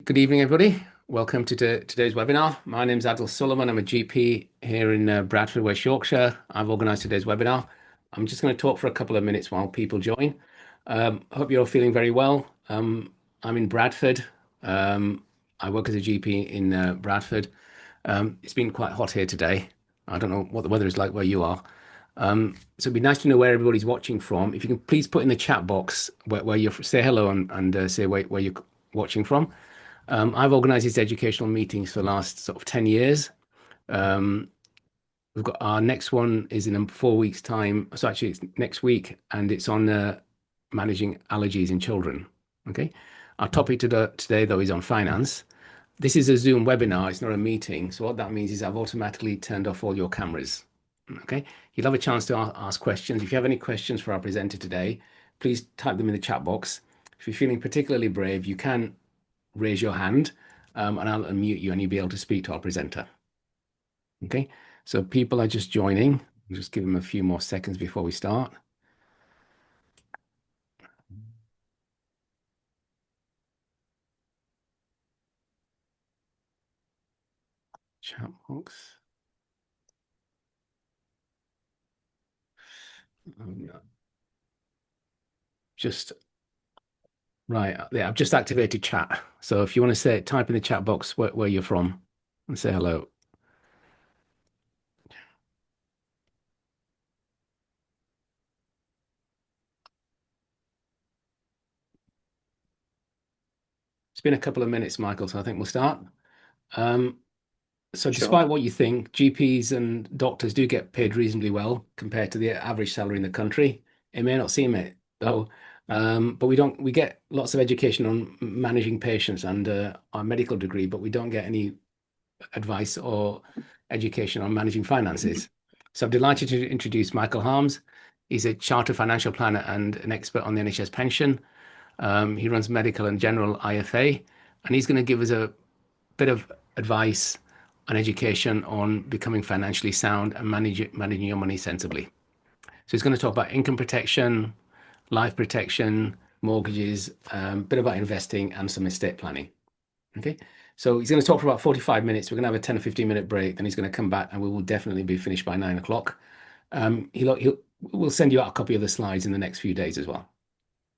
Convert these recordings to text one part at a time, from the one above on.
Good evening, everybody. Welcome to today's webinar. My name is Adil Suleman. I'm a GP here in Bradford, West Yorkshire. I've organised today's webinar. I'm just going to talk for a couple of minutes while people join. I hope you're all feeling very well. I'm in Bradford. I work as a GP in Bradford. It's been quite hot here today. I don't know what the weather is like where you are. So it'd be nice to know where everybody's watching from. If you can please put in the chat box where you say hello and say where you're watching from. I've organised these educational meetings for the last sort of 10 years. We've got our next one is in 4 weeks' time. So actually, it's next week, and it's on managing allergies in children. Okay. Our topic today, though, is on finance. This is a Zoom webinar. It's not a meeting. So what that means is I've automatically turned off all your cameras. Okay. You'll have a chance to ask questions. If you have any questions for our presenter today, please type them in the chat box. If you're feeling particularly brave, you can raise your hand and I'll unmute you and you'll be able to speak to our presenter. Okay, so people are just joining. I'll just give them a few more seconds before we start. Chat box. Just right. Yeah, I've just activated chat. So if you want to type in the chat box where you're from and say hello. It's been a couple of minutes, Michael, so I think we'll start. So despite what you think, GPs and doctors do get paid reasonably well compared to the average salary in the country. It may not seem it, though, but we get lots of education on managing patients and our medical degree, but we don't get any advice or education on managing finances. So I'm delighted to introduce Michael Harms. He's a chartered financial planner and an expert on the NHS pension. He runs medical and general IFA, and he's going to give us a bit of advice and education on becoming financially sound and managing your money sensibly. So he's going to talk about income protection, life protection, mortgages, a bit about investing and some estate planning. Okay, so he's going to talk for about 45 minutes. We're going to have a 10 or 15-minute break. Then he's going to come back and we will definitely be finished by 9 o'clock. We'll send you out a copy of the slides in the next few days as well.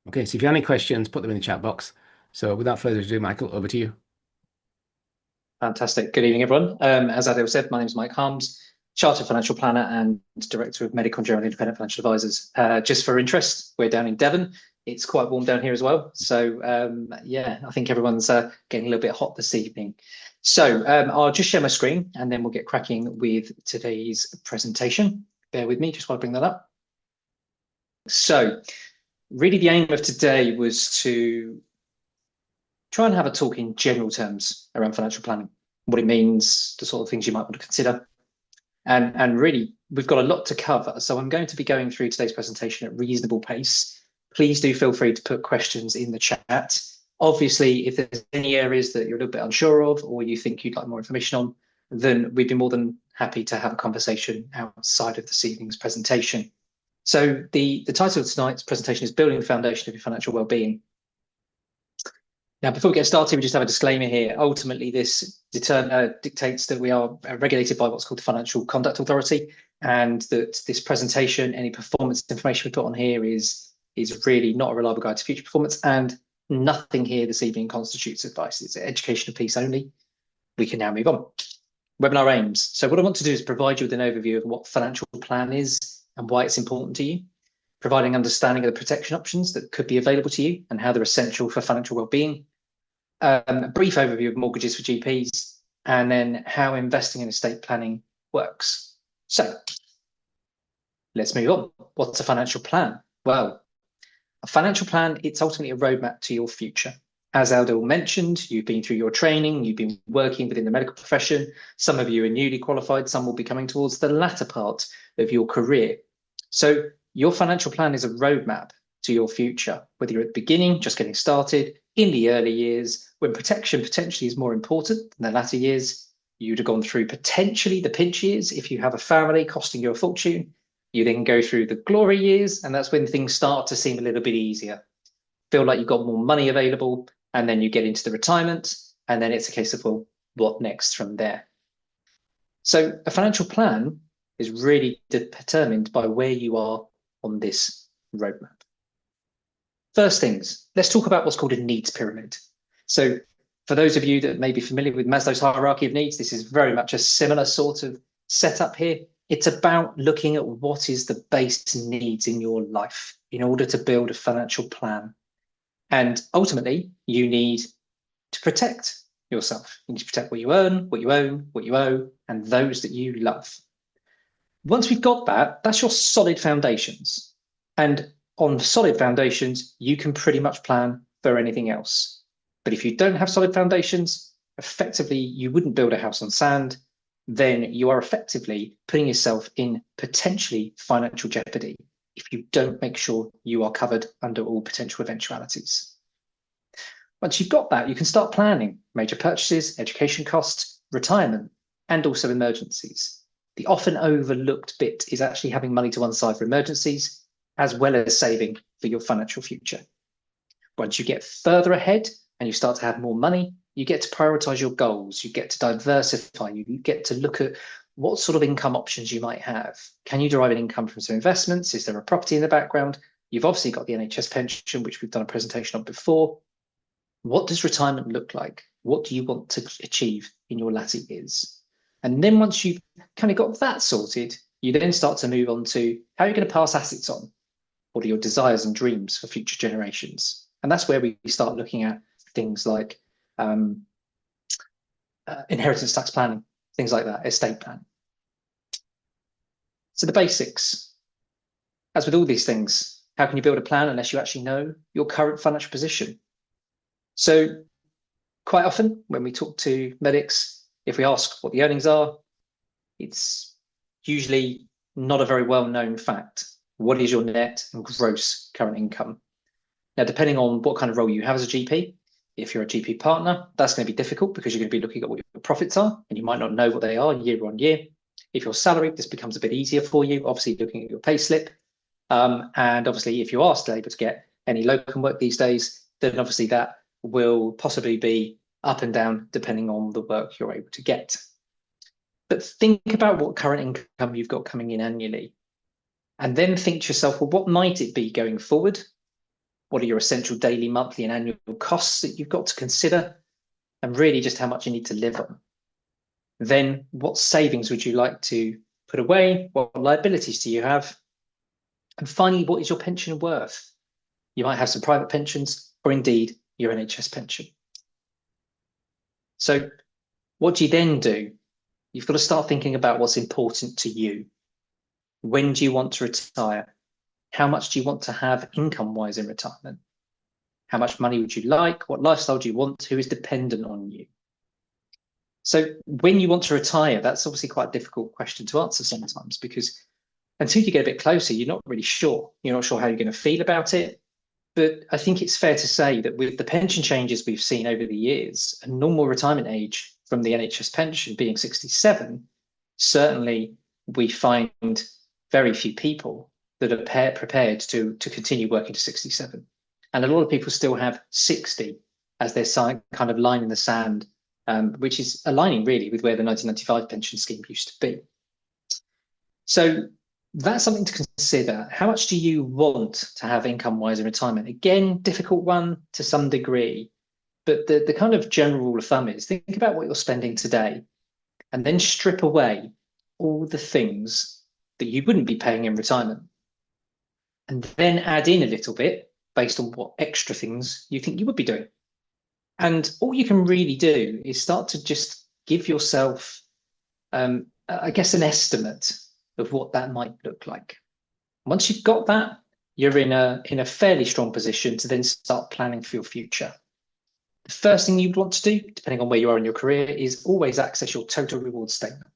Okay, so if you have any questions, put them in the chat box. So without further ado, Michael, over to you. Fantastic. Good evening, everyone. As Adil said, my name is Mike Harms, Chartered Financial Planner and Director of Medical and General Independent Financial Advisors. Just for interest, we're down in Devon. It's quite warm down here as well. So yeah, I think everyone's getting a little bit hot this evening. So I'll just share my screen and then we'll get cracking with today's presentation. Bear with me just while I bring that up. So really the aim of today was to try and have a talk in general terms around financial planning, what it means, the sort of things you might want to consider. And really, we've got a lot to cover. So I'm going to be going through today's presentation at reasonable pace. Please do feel free to put questions in the chat. Obviously, if there's any areas that you're a little bit unsure of or you think you'd like more information on, then we'd be more than happy to have a conversation outside of this evening's presentation. So the title of tonight's presentation is Building the Foundation of Your Financial Wellbeing. Now, before we get started, we just have a disclaimer here. Ultimately, this dictates that we are regulated by what's called the Financial Conduct Authority, and that this presentation, any performance information we put on here is really not a reliable guide to future performance, and nothing here this evening constitutes advice. It's an educational piece only. We can now move on. Webinar aims. So what I want to do is provide you with an overview of what financial plan is and why it's important to you, providing understanding of the protection options that could be available to you and how they're essential for financial well-being, a brief overview of mortgages for GPs, and then how investing in estate planning works. So let's move on. What's a financial plan? Well, a financial plan, it's ultimately a roadmap to your future. As Adil mentioned, you've been through your training, you've been working within the medical profession. Some of you are newly qualified, some will be coming towards the latter part of your career. So your financial plan is a roadmap to your future, whether you're at the beginning, just getting started, in the early years, when protection potentially is more important than the latter years. You'd have gone through potentially the pinch years if you have a family costing you a fortune. You then go through the glory years, and that's when things start to seem a little bit easier. Feel like you've got more money available, and then you get into the retirement. And then it's a case of, well, what next from there? So a financial plan is really determined by where you are on this roadmap. First things, let's talk about what's called a needs pyramid. So for those of you that may be familiar with Maslow's hierarchy of needs, this is very much a similar sort of setup here. It's about looking at what is the base needs in your life in order to build a financial plan. And ultimately, you need to protect yourself. You need to protect what you earn, what you own, what you owe, and those that you love. Once we've got that, that's your solid foundations. And on solid foundations, you can pretty much plan for anything else. But if you don't have solid foundations, effectively, you wouldn't build a house on sand. Then you are effectively putting yourself in potentially financial jeopardy if you don't make sure you are covered under all potential eventualities. Once you've got that, you can start planning major purchases, education costs, retirement, and also emergencies. The often overlooked bit is actually having money to one side for emergencies, as well as saving for your financial future. Once you get further ahead and you start to have more money, you get to prioritize your goals, you get to diversify, you get to look at what sort of income options you might have. Can you derive an income from some investments? Is there a property in the background? You've obviously got the NHS pension, which we've done a presentation on before. What does retirement look like? What do you want to achieve in your latter years? And then once you've kind of got that sorted, you then start to move on to how are you going to pass assets on? What are your desires and dreams for future generations? And that's where we start looking at things like inheritance tax planning, things like that, estate planning. So the basics. As with all these things, how can you build a plan unless you actually know your current financial position? So quite often when we talk to medics, if we ask what the earnings are, it's usually not a very well-known fact. What is your net and gross current income? Now, depending on what kind of role you have as a GP, if you're a GP partner, that's going to be difficult because you're going to be looking at what your profits are, and you might not know what they are year on year. If you're salaried, this becomes a bit easier for you, obviously looking at your pay slip. And obviously, if you are still able to get any locum work these days, then obviously that will possibly be up and down depending on the work you're able to get. But think about what current income you've got coming in annually. And then think to yourself, well, what might it be going forward? What are your essential daily, monthly, and annual costs that you've got to consider? And really just how much you need to live on. Then what savings would you like to put away? What liabilities do you have? And finally, what is your pension worth? You might have some private pensions or indeed your NHS pension. So what do you then do? You've got to start thinking about what's important to you. When do you want to retire? How much do you want to have income-wise in retirement? How much money would you like? What lifestyle do you want? Who is dependent on you? So when you want to retire, that's obviously quite a difficult question to answer sometimes because until you get a bit closer, you're not really sure. You're not sure how you're going to feel about it. But I think it's fair to say that with the pension changes we've seen over the years, a normal retirement age from the NHS pension being 67, certainly we find very few people that are prepared to continue working to 67. And a lot of people still have 60 as their kind of line in the sand, which is aligning really with where the 1995 pension scheme used to be. So that's something to consider. How much do you want to have income-wise in retirement? Again, difficult one to some degree, but the kind of general rule of thumb is think about what you're spending today and then strip away all the things that you wouldn't be paying in retirement. And then add in a little bit based on what extra things you think you would be doing. And all you can really do is start to just give yourself, I guess, an estimate of what that might look like. Once you've got that, you're in a fairly strong position to then start planning for your future. The first thing you'd want to do, depending on where you are in your career, is always access your total reward statement.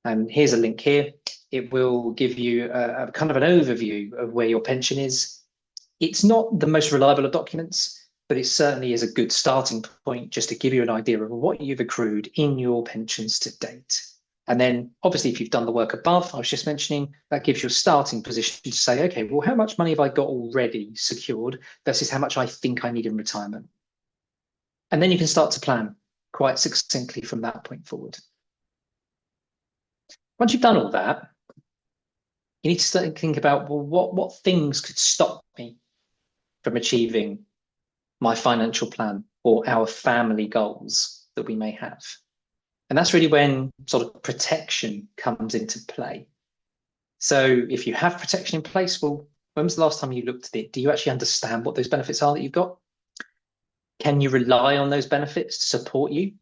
And here's a link here. It will give you a kind of an overview of where your pension is. It's not the most reliable of documents, but it certainly is a good starting point just to give you an idea of what you've accrued in your pensions to date. And then obviously, if you've done the work above, I was just mentioning, that gives you a starting position to say, okay, well, how much money have I got already secured versus how much I think I need in retirement? And then you can start to plan. quite succinctly from that point forward. Once you've done all that, you need to start to think about, well, what things could stop me from achieving my financial plan or our family goals that we may have. And that's really when sort of protection comes into play. So if you have protection in place, well, when was the last time you looked at it? Do you actually understand what those benefits are that you've got? Can you rely on those benefits to support you?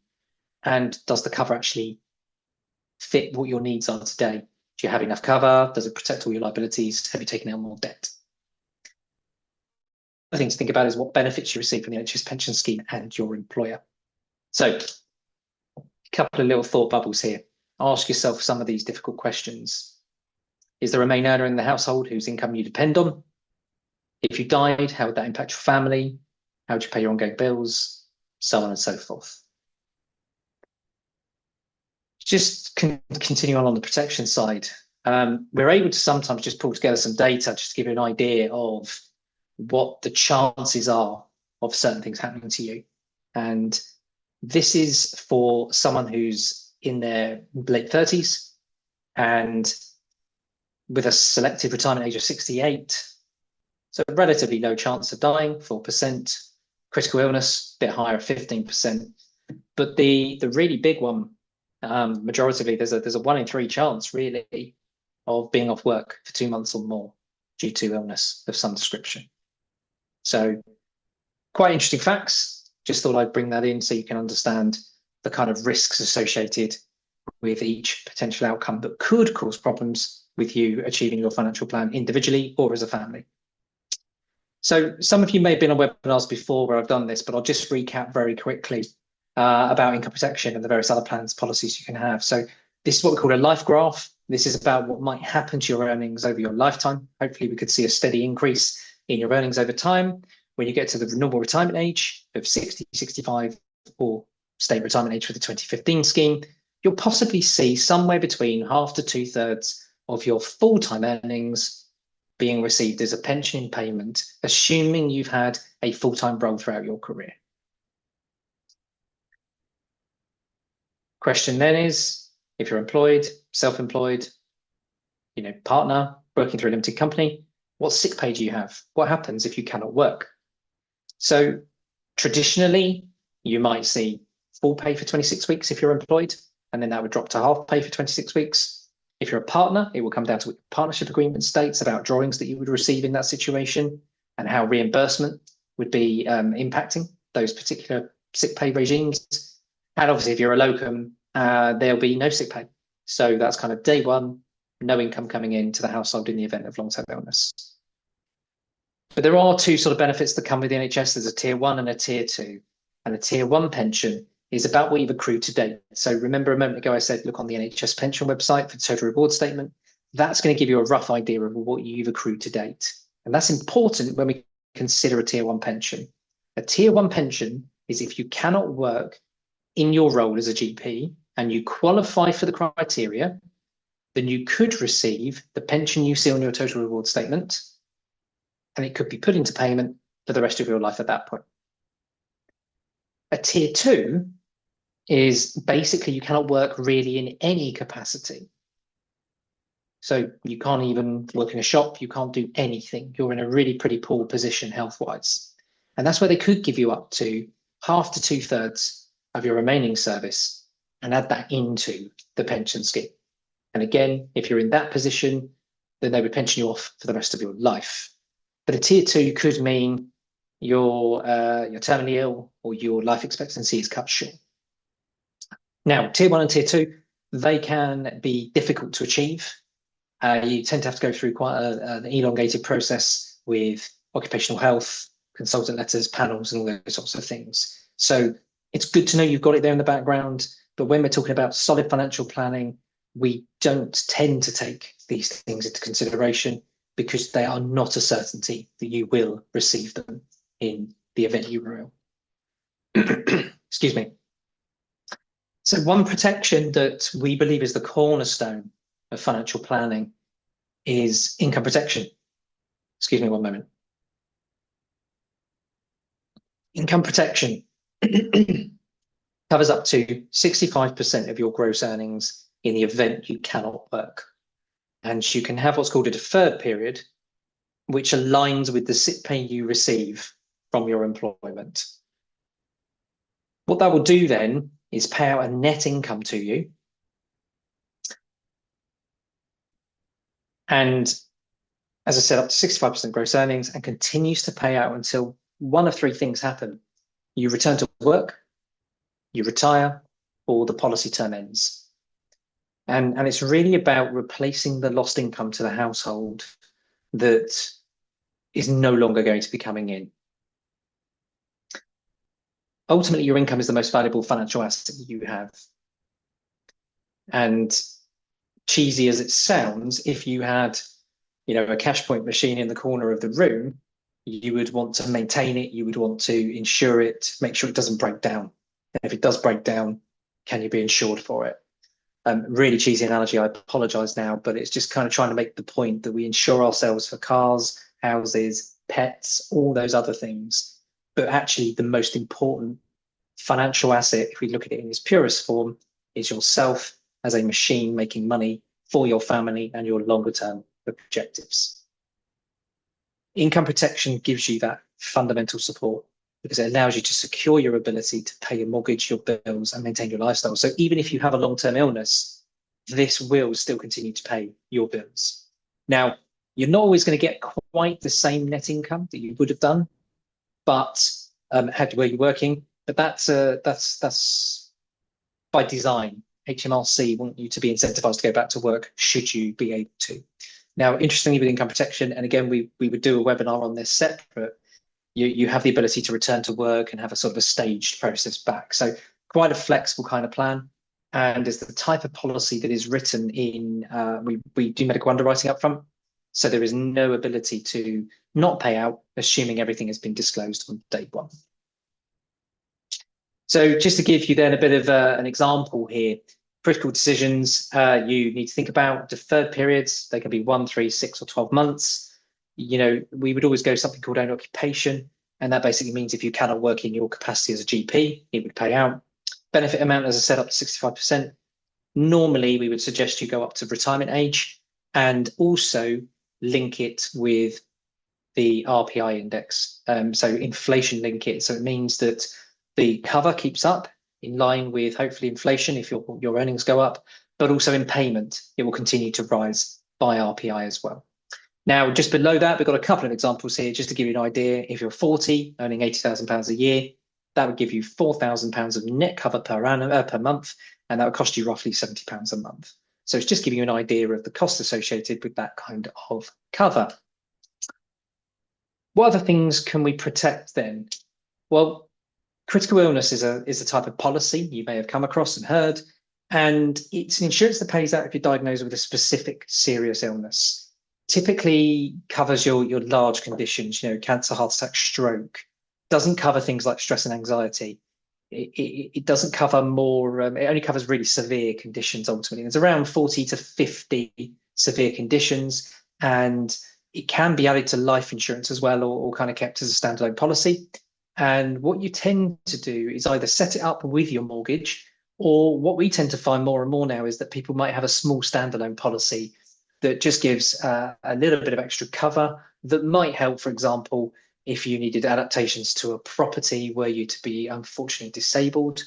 And does the cover actually fit what your needs are today? Do you have enough cover? Does it protect all your liabilities? Have you taken out more debt? The thing to think about is what benefits you receive from the NHS pension scheme and your employer. So a couple of little thought bubbles here. Ask yourself some of these difficult questions. Is there a main earner in the household whose income you depend on? If you died, how would that impact your family? How would you pay your ongoing bills? So on and so forth. Just continue on the protection side. We're able to sometimes just pull together some data just to give you an idea of what the chances are of certain things happening to you. And this is for someone who's in their late 30s and with a selected retirement age of 68. So relatively low chance of dying, 4%. Critical illness, a bit higher, 15%. But the really big one, majoritively, there's a 1 in 3 chance, really, of being off work for 2 months or more due to illness of some description. So quite interesting facts. Just thought I'd bring that in so you can understand the kind of risks associated with each potential outcome that could cause problems with you achieving your financial plan individually or as a family. So some of you may have been on webinars before where I've done this, but I'll just recap very quickly about income protection and the various other plans, policies you can have. So this is what we call a life graph. This is about what might happen to your earnings over your lifetime. Hopefully we could see a steady increase in your earnings over time. When you get to the normal retirement age of 60, 65, or state retirement age for the 2015 scheme, you'll possibly see somewhere between half to 2/3 of your full-time earnings being received as a pension payment, assuming you've had a full-time role throughout your career. Question then is, if you're employed, self-employed, partner, working through a limited company, what sick pay do you have? What happens if you cannot work? So traditionally, you might see full pay for 26 weeks if you're employed, and then that would drop to half pay for 26 weeks. If you're a partner, it will come down to what partnership agreement states about drawings that you would receive in that situation and how reimbursement would be impacting those particular sick pay regimes. And obviously, if you're a locum, there'll be no sick pay. So that's kind of day one, no income coming into the household in the event of long-term illness. But there are 2 sort of benefits that come with the NHS. There's a tier 1 and a tier 2. And a tier 1 pension is about what you've accrued to date. So remember a moment ago, I said, look on the NHS pension website for the total reward statement. That's going to give you a rough idea of what you've accrued to date. And that's important when we consider a tier 1 pension. A tier 1 pension is if you cannot work in your role as a GP and you qualify for the criteria, then you could receive the pension you see on your total reward statement, and it could be put into payment for the rest of your life at that point. A tier 2 is basically you cannot work really in any capacity. So you can't even work in a shop, you can't do anything. You're in a really pretty poor position health-wise. And that's where they could give you up to half to 2/3 of your remaining service and add that into the pension scheme. And again, if you're in that position, then they would pension you off for the rest of your life. But a tier 2 could mean you're terminally ill or your life expectancy is cut short. Now, tier 1 and tier 2, they can be difficult to achieve. You tend to have to go through quite an elongated process with occupational health, consultant letters, panels, and all those sorts of things. So it's good to know you've got it there in the background. But when we're talking about solid financial planning, we don't tend to take these things into consideration because they are not a certainty that you will receive them in the event you will. Excuse me. So one protection that we believe is the cornerstone of financial planning is income protection. Excuse me one moment. Income protection Covers up to 65% of your gross earnings in the event you cannot work. And you can have what's called a deferred period, which aligns with the sick pay you receive from your employment. What that will do then is pay out a net income to you. And as I said, up to 65% gross earnings, and continues to pay out until one of three things happen. You return to work, you retire, or the policy term ends. And it's really about replacing the lost income to the household that is no longer going to be coming in. Ultimately, your income is the most valuable financial asset you have. And cheesy as it sounds, if you had, a cash point machine in the corner of the room, you would want to maintain it, you would want to insure it, make sure it doesn't break down. And if it does break down, can you be insured for it? Really cheesy analogy, I apologize now, but it's just kind of trying to make the point that we insure ourselves for cars, houses, pets, all those other things. But actually, the most important financial asset, if we look at it in its purest form, is yourself as a machine making money for your family and your longer term objectives. Income protection gives you that fundamental support because it allows you to secure your ability to pay your mortgage, your bills, and maintain your lifestyle. So even if you have a long-term illness, this will still continue to pay your bills. Now, you're not always going to get quite the same net income that you would have done, but were you working? But that's by design. HMRC want you to be incentivized to go back to work should you be able to. Now, interestingly, with income protection, and again, we would do a webinar on this separate, you have the ability to return to work and have a sort of a staged process back. So quite a flexible kind of plan. And is the type of policy that is written in, we do medical underwriting up front. So there is no ability to not pay out, assuming everything has been disclosed on day one. So just to give you then a bit of an example here, critical decisions you need to think about, deferred periods, they can be 1, 3, 6, or 12 months. We would always go something called own occupation, and that basically means if you cannot work in your capacity as a GP, it would pay out. Benefit amount, as I said, up to 65%. Normally, we would suggest you go up to retirement age and also link it with the RPI index. So inflation link it. So it means that the cover keeps up in line with hopefully inflation if your earnings go up, but also in payment, it will continue to rise by RPI as well. Now, just below that, we've got a couple of examples here, just to give you an idea. If you're 40, earning £80,000 a year, that would give you £4,000 of net cover per month, and that would cost you roughly £70 a month. So it's just giving you an idea of the cost associated with that kind of cover. What other things can we protect then? Well, critical illness is a type of policy you may have come across and heard, and it's an insurance that pays out if you're diagnosed with a specific serious illness. Typically covers your large conditions, cancer, heart attack, stroke. Doesn't cover things like stress and anxiety. It doesn't cover more, it only covers really severe conditions ultimately. There's around 40 to 50 severe conditions, and it can be added to life insurance as well, or kind of kept as a standalone policy. And what you tend to do is either set it up with your mortgage, or what we tend to find more and more now is that people might have a small standalone policy that just gives a little bit of extra cover that might help, for example, if you needed adaptations to a property were you to be unfortunately disabled,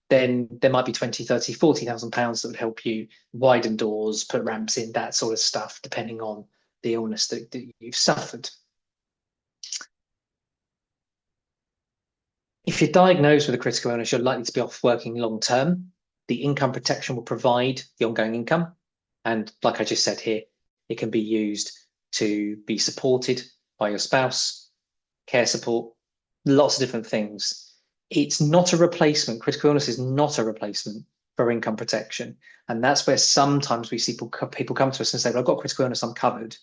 then there might be 20, 30, 40,000 pounds that would help you widen doors, put ramps in, that sort of stuff, depending on the illness that you've suffered. If you're diagnosed with a critical illness, you're likely to be off working long term. The income protection will provide the ongoing income. And like I just said here, it can be used to be supported by your spouse, care support, lots of different things. It's not a replacement. Critical illness is not a replacement for income protection. And that's where sometimes we see people come to us and say, well, I've got critical illness, I'm covered.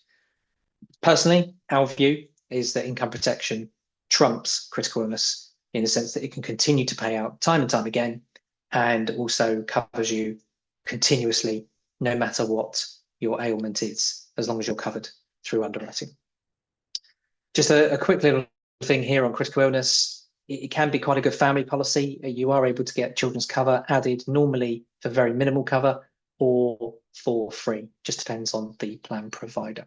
Personally, our view is that income protection trumps critical illness in the sense that it can continue to pay out time and time again, and also covers you continuously, no matter what your ailment is, as long as you're covered through underwriting. Just a quick little thing here on critical illness. it can be quite a good family policy. You are able to get children's cover added normally for very minimal cover or for free, just depends on the plan provider.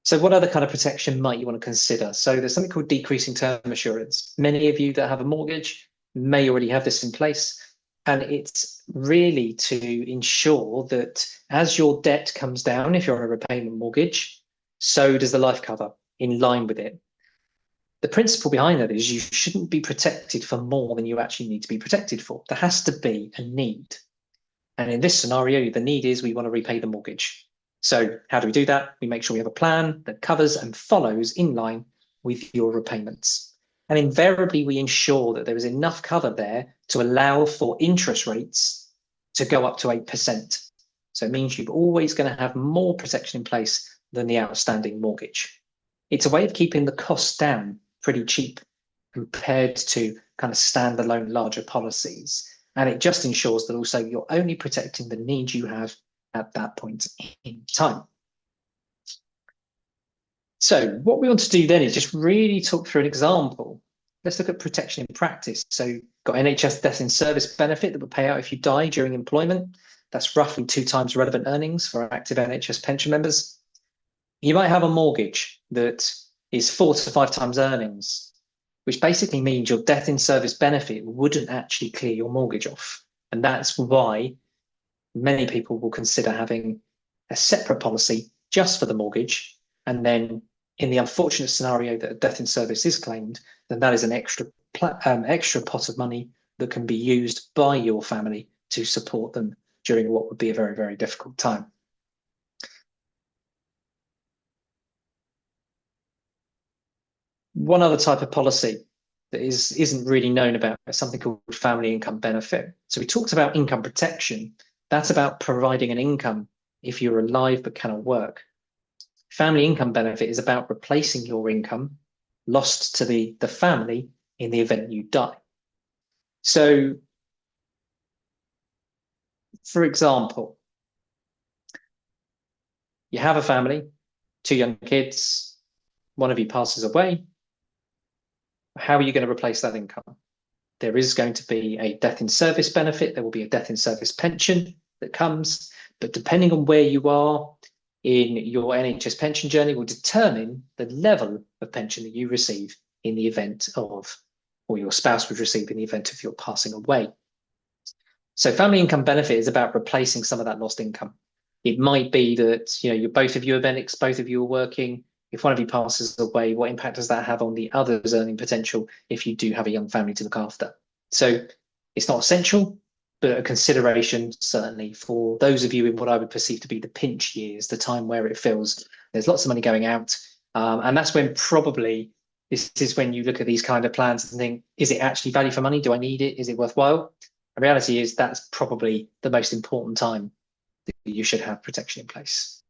So what other kind of protection might you want to consider? So there's something called decreasing term assurance. Many of you that have a mortgage may already have this in place. And it's really to ensure that as your debt comes down, if you're on a repayment mortgage, so does the life cover in line with it. The principle behind that is you shouldn't be protected for more than you actually need to be protected for. There has to be a need. And in this scenario, the need is we want to repay the mortgage. So how do we do that? We make sure we have a plan that covers and follows in line with your repayments. And invariably, we ensure that there is enough cover there to allow for interest rates to go up to 8%. So it means you're always going to have more protection in place than the outstanding mortgage. It's a way of keeping the costs down pretty cheap compared to kind of standalone larger policies. And it just ensures that also you're only protecting the needs you have at that point in time. So what we want to do then is just really talk through an example. Let's look at protection in practice. So got NHS death in service benefit that will pay out if you die during employment. That's roughly 2 times relevant earnings for active NHS pension members. You might have a mortgage that is 4 to 5 times earnings, which basically means your death in service benefit wouldn't actually clear your mortgage off. And that's why many people will consider having a separate policy just for the mortgage. And then in the unfortunate scenario that a death in service is claimed, then that is an extra pot of money that can be used by your family to support them during what would be a very, very difficult time. One other type of policy that isn't really known about is something called family income benefit. So we talked about income protection. That's about providing an income if you're alive but cannot work. Family income benefit is about replacing your income lost to the family in the event you die. So, for example, you have a family, 2 young kids, one of you passes away. How are you going to replace that income? There is going to be a death in service benefit. There will be a death in service pension that comes, but depending on where you are in your NHS pension journey will determine the level of pension that you receive in the event of, or your spouse would receive in the event of your passing away. So family income benefit is about replacing some of that lost income. It might be that, both of you are medics, both of you are working. If one of you passes away, what impact does that have on the other's earning potential if you do have a young family to look after? So it's not essential, but a consideration certainly for those of you in what I would perceive to be the pinch years, the time where it feels there's lots of money going out. And that's when probably this is when you look at these kind of plans and think, is it actually value for money? Do I need it? Is it worthwhile? The reality is that's probably the most important time that you should have protection in place.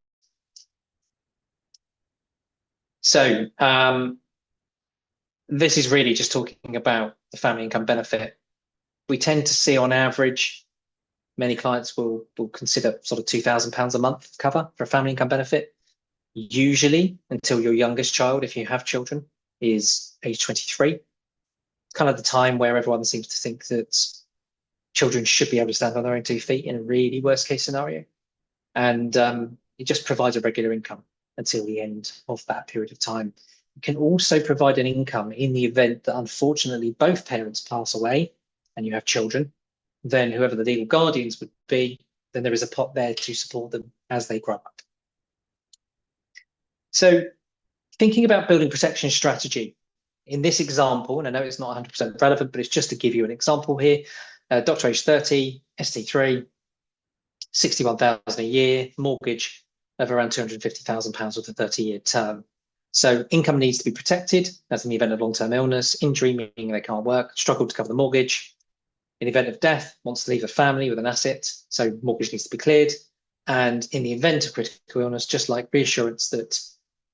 So this is really just talking about the family income benefit. We tend to see on average, many clients will consider sort of £2,000 a month cover for a family income benefit, usually until your youngest child, if you have children, is age 23. It's kind of the time where everyone seems to think that children should be able to stand on their own 2 feet in a really worst case scenario. And it just provides a regular income until the end of that period of time. It can also provide an income in the event that unfortunately both parents pass away and you have children, then whoever the legal guardians would be, then there is a pot there to support them as they grow up. So thinking about building protection strategy, in this example, and I know it's not 100% relevant, but it's just to give you an example here, doctor age 30, ST3, 61,000 a year, mortgage of around £250,000 with a 30-year term. So income needs to be protected. That's in the event of long-term illness, injury, meaning they can't work, struggle to cover the mortgage. In the event of death, wants to leave a family with an asset, so mortgage needs to be cleared. And in the event of critical illness, just like reassurance that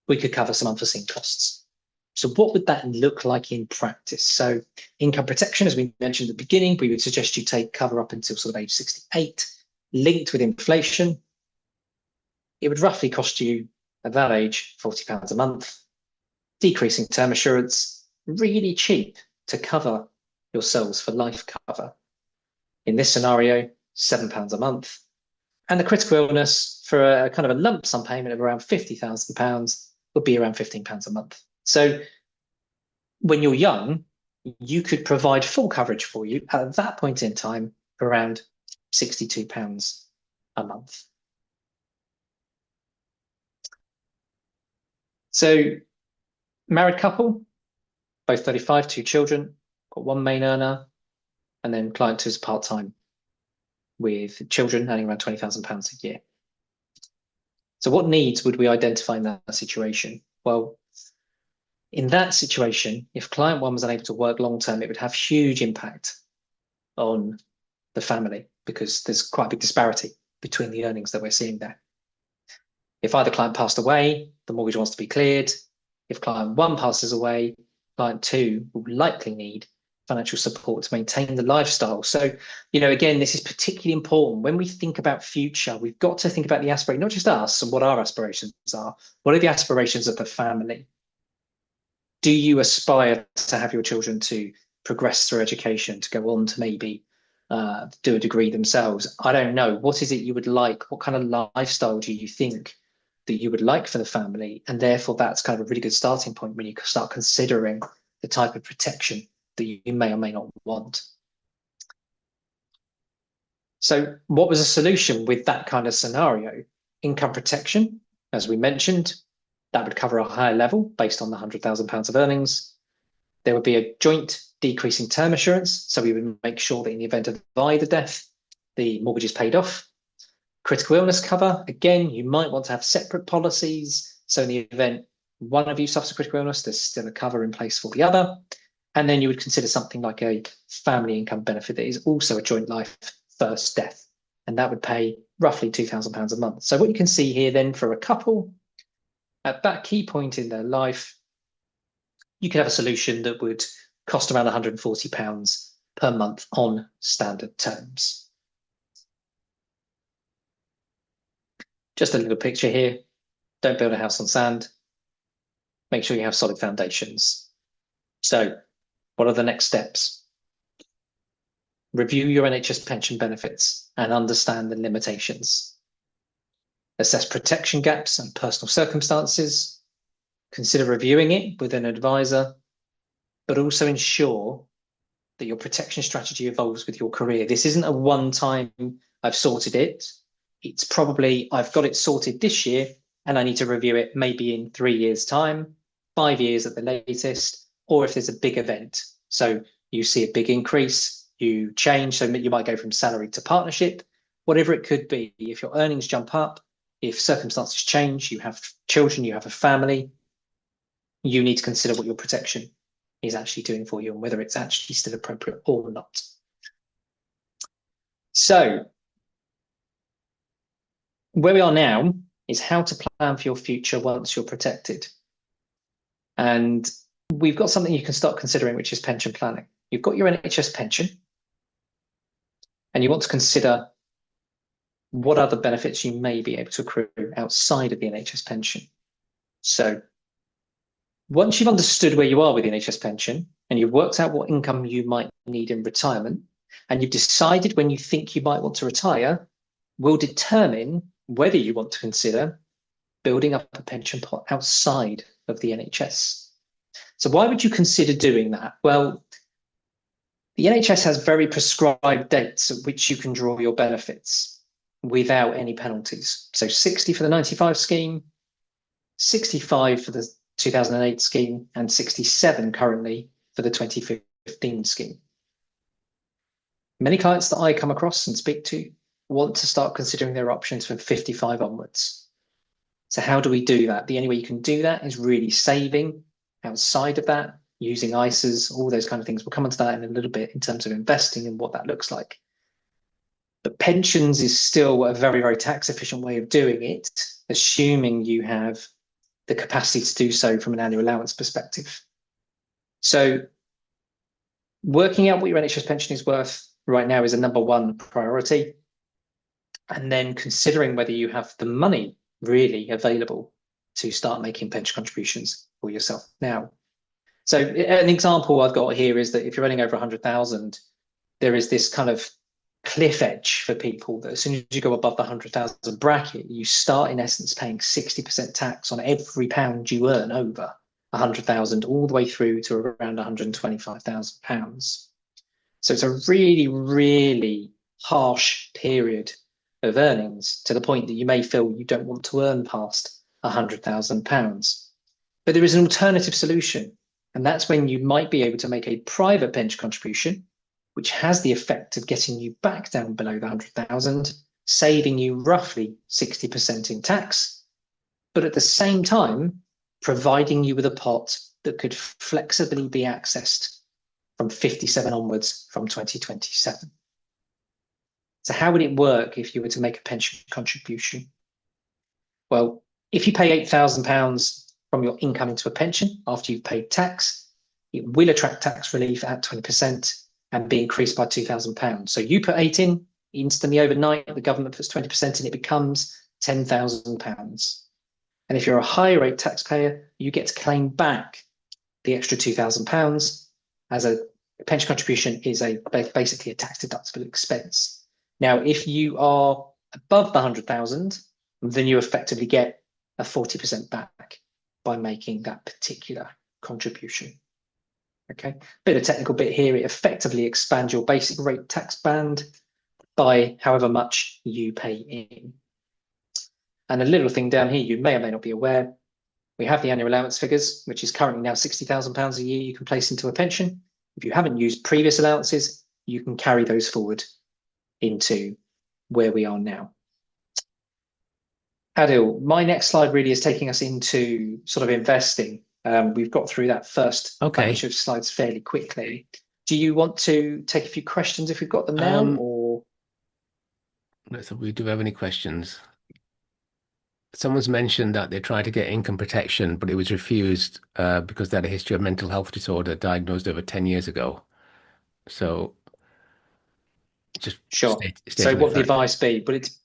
we could cover some unforeseen costs. So what would that look like in practice? So income protection, as we mentioned at the beginning, we would suggest you take cover up until sort of age 68, linked with inflation. It would roughly cost you at that age £40 a month. Decreasing term assurance, really cheap to cover yourselves for life cover. In this scenario, £7 a month. And the critical illness for a kind of a lump sum payment of around £50,000 would be around £15 a month. So when you're young, you could provide full coverage for you at that point in time for around £62 a month. So married couple, both 35, 2 children, got one main earner, and then client who's part-time with children earning around £20,000 a year. So what needs would we identify in that situation? Well, in that situation, if client one was unable to work long-term, it would have huge impact on the family because there's quite a big disparity between the earnings that we're seeing there. If either client passed away, the mortgage wants to be cleared. If client one passes away, client two will likely need financial support to maintain the lifestyle. So, again, this is particularly important. When we think about future, we've got to think about the aspiration, not just us and what our aspirations are. What are the aspirations of the family? Do you aspire to have your children to progress through education, to go on to maybe do a degree themselves? I don't know. What is it you would like? What kind of lifestyle do you think that you would like for the family? And therefore, that's kind of a really good starting point when you start considering the type of protection that you may or may not want. So what was a solution with that kind of scenario? Income protection, as we mentioned, that would cover a higher level based on the £100,000 of earnings. There would be a joint decreasing term assurance. So we would make sure that in the event of either death, the mortgage is paid off. Critical illness cover, again, you might want to have separate policies. So in the event one of you suffers a critical illness, there's still a cover in place for the other. And then you would consider something like a family income benefit that is also a joint life first death. And that would pay roughly £2,000 a month. So what you can see here then for a couple, at that key point in their life, you could have a solution that would cost around £140 per month on standard terms. Just a little picture here. Don't build a house on sand. Make sure you have solid foundations. So what are the next steps? Review your NHS pension benefits and understand the limitations. Assess protection gaps and personal circumstances. Consider reviewing it with an advisor, but also ensure that your protection strategy evolves with your career. This isn't a one-time, I've sorted it. It's probably, I've got it sorted this year, and I need to review it maybe in 3 years' time, 5 years at the latest, or if there's a big event. So you see a big increase, you change, so you might go from salary to partnership, whatever it could be. If your earnings jump up, if circumstances change, you have children, you have a family, you need to consider what your protection is actually doing for you and whether it's actually still appropriate or not. So where we are now is how to plan for your future once you're protected. And we've got something you can start considering, which is pension planning. You've got your NHS pension, and you want to consider what other benefits you may be able to accrue outside of the NHS pension. So once you've understood where you are with the NHS pension, and you've worked out what income you might need in retirement, and you've decided when you think you might want to retire, will determine whether you want to consider building up a pension pot outside of the NHS. So why would you consider doing that? Well, the NHS has very prescribed dates at which you can draw your benefits without any penalties. So 60 for the 95 scheme, 65 for the 2008 scheme, and 67 currently for the 2015 scheme. Many clients that I come across and speak to want to start considering their options from 55 onwards. So how do we do that? The only way you can do that is really saving outside of that, using ISAs, all those kind of things. We'll come onto that in a little bit in terms of investing and what that looks like. But pensions is still a very, very tax efficient way of doing it, assuming you have the capacity to do so from an annual allowance perspective. So working out what your NHS pension is worth right now is a number one priority. And then considering whether you have the money really available to start making pension contributions for yourself now. So an example I've got here is that if you're earning over 100,000, there is this kind of cliff edge for people that as soon as you go above the 100,000 bracket, you start in essence paying 60% tax on every pound you earn over 100,000, all the way through to around 125,000 pounds. So it's a really, really harsh period of earnings, to the point that you may feel you don't want to earn past 100,000 pounds. But there is an alternative solution, and that's when you might be able to make a private pension contribution, which has the effect of getting you back down below the 100,000, saving you roughly 60% in tax, but at the same time, providing you with a pot that could flexibly be accessed from 57 onwards from 2027. So how would it work if you were to make a pension contribution? Well, if you pay £8,000 from your income into a pension after you've paid tax, it will attract tax relief at 20% and be increased by £2,000. So you put 8 in, instantly overnight, the government puts 20% in, it becomes £10,000. And if you're a higher rate taxpayer, you get to claim back the extra £2,000, as a pension contribution is basically a tax deductible expense. Now, if you are above the 100,000, then you effectively get a 40% back by making that particular contribution. Okay, bit of technical bit here. It effectively expands your basic rate tax band by however much you pay in. And a little thing down here, you may or may not be aware, we have the annual allowance figures, which is currently now £60,000 a year you can place into a pension. If you haven't used previous allowances, you can carry those forward into where we are now. Adil, my next slide really is taking us into sort of investing. We've got through that first batch of slides fairly quickly. Do you want to take a few questions if we've got them now, or? Let's see, we do have any questions. Someone's mentioned that they tried to get income protection, but it was refused because they had a history of mental health disorder diagnosed over 10 years ago. So just sure. So what would the advice be? But it's,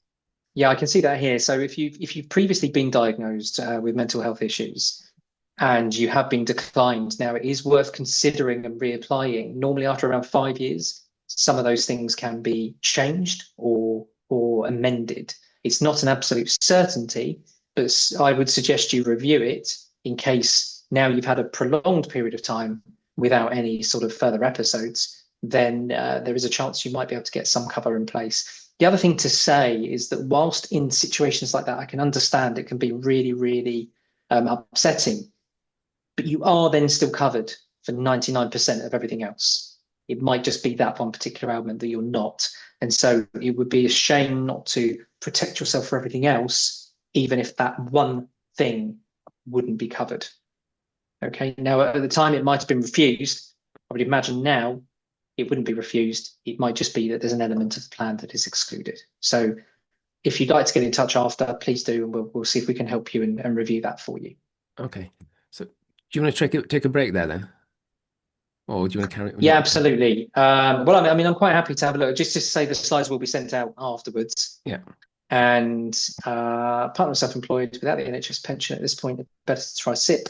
yeah, I can see that here. So if you've previously been diagnosed with mental health issues and you have been declined, now it is worth considering and reapplying. Normally after around 5 years, some of those things can be changed or amended. It's not an absolute certainty, but I would suggest you review it in case now you've had a prolonged period of time without any sort of further episodes, then there is a chance you might be able to get some cover in place. The other thing to say is that whilst in situations like that, I can understand it can be really, really upsetting, but you are then still covered for 99% of everything else. It might just be that one particular element that you're not. And so it would be a shame not to protect yourself for everything else, even if that one thing wouldn't be covered. Okay, now at the time it might have been refused. I would imagine now it wouldn't be refused. It might just be that there's an element of the plan that is excluded. So if you'd like to get in touch after, please do, and we'll see if we can help you and review that for you. Okay. So do you want to take a break there then? Or do you want to carry on? Yeah, absolutely. Well, I mean, I'm quite happy to have a look. Just to say the slides will be sent out afterwards. Yeah. And partner self-employed without the NHS pension at this point, better to try SIP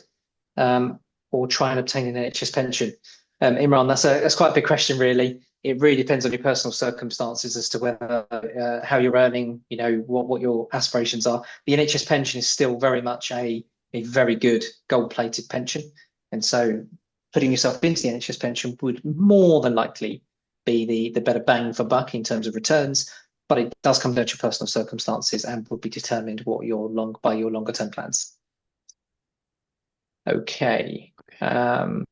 or try and obtain an NHS pension. Imran, that's quite a big question, really. It really depends on your personal circumstances as to whether how you're earning, you know, what your aspirations are. The NHS pension is still very much a very good gold-plated pension, and so putting yourself into the NHS pension would more than likely be the better bang for buck in terms of returns. But it does come down to your personal circumstances and will be determined by your longer term plans. Okay. I've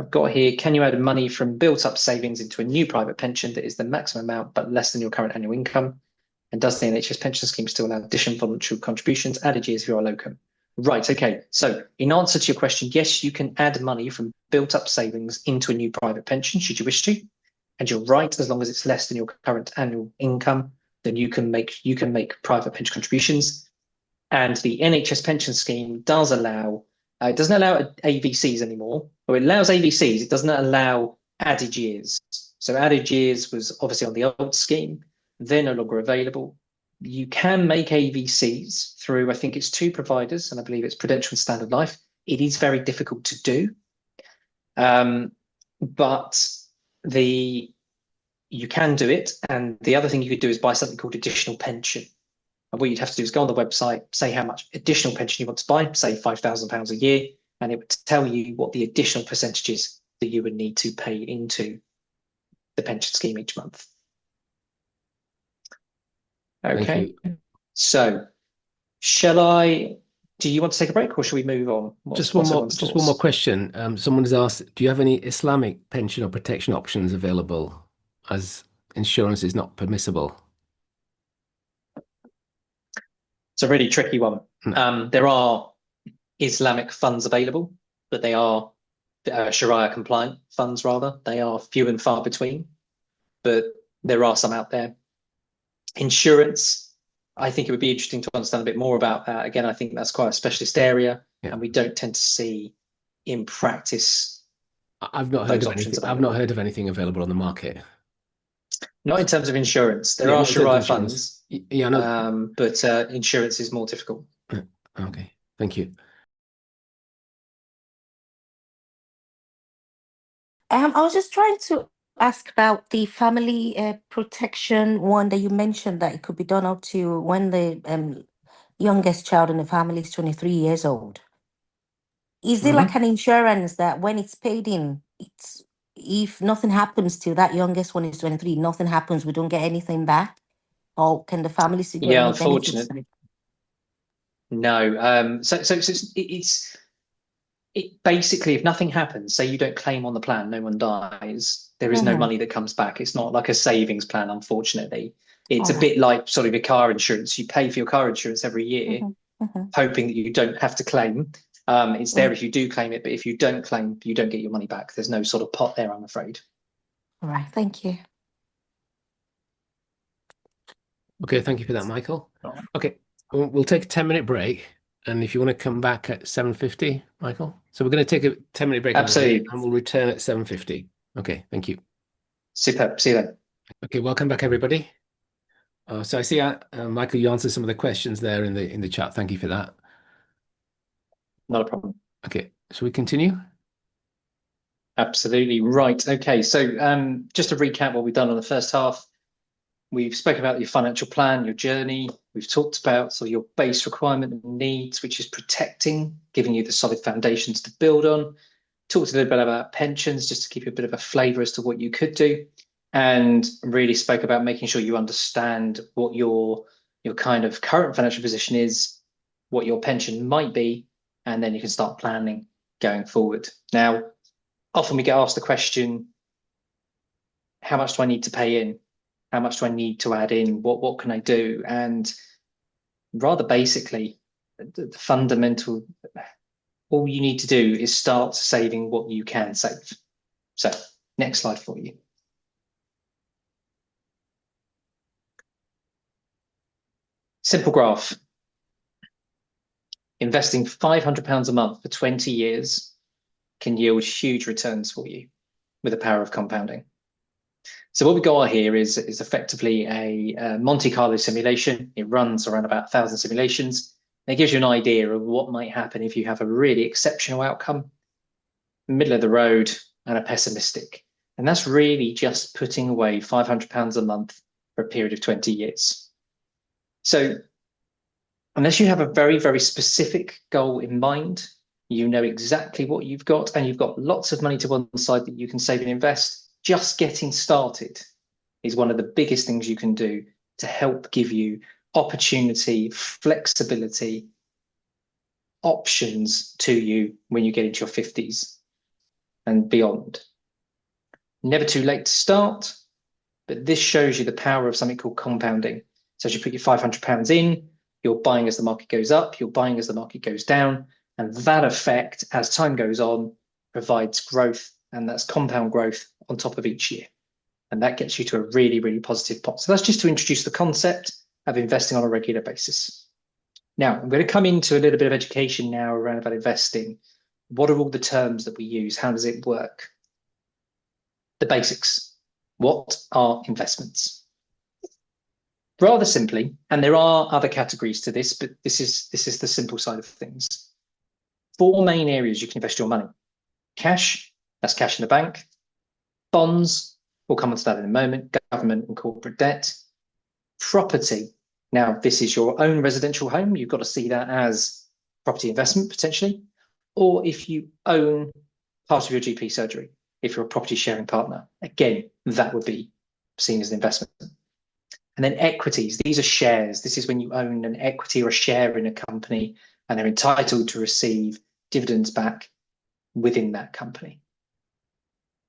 got here, can you add money from built up savings into a new private pension that is the maximum amount but less than your current annual income? And does the NHS pension scheme still allow additional voluntary contributions added years if you're a locum? Right, okay. So in answer to your question, yes, you can add money from built up savings into a new private pension should you wish to. And you're right, as long as it's less than your current annual income, then you can make private pension contributions. And the NHS pension scheme does allow, it doesn't allow AVCs anymore, or it allows AVCs, it doesn't allow added years. So added years was obviously on the old scheme, they're no longer available. You can make AVCs through, I think it's 2 providers, and I believe it's Prudential and Standard Life. It is very difficult to do, but you can do it. And the other thing you could do is buy something called additional pension. And what you'd have to do is go on the website, say how much additional pension you want to buy, say £5,000 a year, and it would tell you what the additional percentages that you would need to pay into the pension scheme each month. Okay, so do you want to take a break or should we move on? Just one more question. Someone has asked, do you have any Islamic pension or protection options available, as insurance is not permissible? It's a really tricky one. No. There are Islamic funds available, but they are Sharia compliant funds rather. They are few and far between, but there are some out there. Insurance, I think it would be interesting to understand a bit more about that. Again, I think that's quite a specialist area, and we don't tend to see in practice. I've not heard of anything. I've not heard of anything available on the market. Not in terms of insurance. There are Sharia funds, yeah, but insurance is more difficult. Okay, thank you. I was just trying to ask about the family protection one that you mentioned, that it could be done up to when the youngest child in the family is 23 years old. Is there like an insurance that when it's paid in, if nothing happens to that youngest one is 23, nothing happens, we don't get anything back? Or can the family still get any benefits? No. So it basically, if nothing happens, say you don't claim on the plan, no one dies, there is no money that comes back. It's not like a savings plan, unfortunately. It's a bit like sort of your car insurance. You pay for your car insurance every year, hoping that you don't have to claim. It's there if you do claim it, but if you don't claim, you don't get your money back. There's no sort of pot there, I'm afraid. All right, thank you. Okay, thank you for that, Michael. Okay, we'll take a 10-minute break. And if you want to come back at 7:50, Michael. So we're going to take a 10-minute break. Absolutely. And we'll return at 7:50. Okay, thank you. Superb. See you then. Okay, welcome back, everybody. So I see, Michael, you answered some of the questions there in the chat. Thank you for that. Not a problem. Okay, shall we continue? Absolutely. Right. Okay, so just to recap what we've done on the first half, we've spoken about your financial plan, your journey. We've talked about sort of your base requirement and needs, which is protecting, giving you the solid foundations to build on. Talked a little bit about pensions, just to give you a bit of a flavour as to what you could do, and really spoke about making sure you understand what your kind of current financial position is, what your pension might be, and then you can start planning going forward. Now, often we get asked the question, how much do I need to pay in? How much do I need to add in? What can I do? And rather basically, the fundamental, all you need to do is start saving what you can save. So next slide for you. Simple graph. Investing £500 a month for 20 years can yield huge returns for you with the power of compounding. So what we've got here is effectively a Monte Carlo simulation. It runs around about 1,000 simulations. And it gives you an idea of what might happen if you have a really exceptional outcome, middle of the road, and a pessimistic. And that's really just putting away £500 a month for a period of 20 years. So unless you have a very, very specific goal in mind, you know exactly what you've got, and you've got lots of money to one side that you can save and invest, just getting started is one of the biggest things you can do to help give you opportunity, flexibility, options to you when you get into your 50s and beyond. Never too late to start, but this shows you the power of something called compounding. So as you put your £500 in, you're buying as the market goes up, you're buying as the market goes down, and that effect, as time goes on, provides growth, and that's compound growth on top of each year. And that gets you to a really, really positive pot. So that's just to introduce the concept of investing on a regular basis. Now, I'm going to come into a little bit of education now around about investing. What are all the terms that we use? How does it work? The basics. What are investments? Rather simply, and there are other categories to this, but this is the simple side of things. four main areas you can invest your money. Cash, that's cash in the bank. Bonds, we'll come on to that in a moment. Government and corporate debt. Property. Now, this is your own residential home. You've got to see that as property investment potentially, or if you own part of your GP surgery, if you're a property sharing partner, again, that would be seen as an investment. And then equities, these are shares. This is when you own an equity or a share in a company and they're entitled to receive dividends back within that company.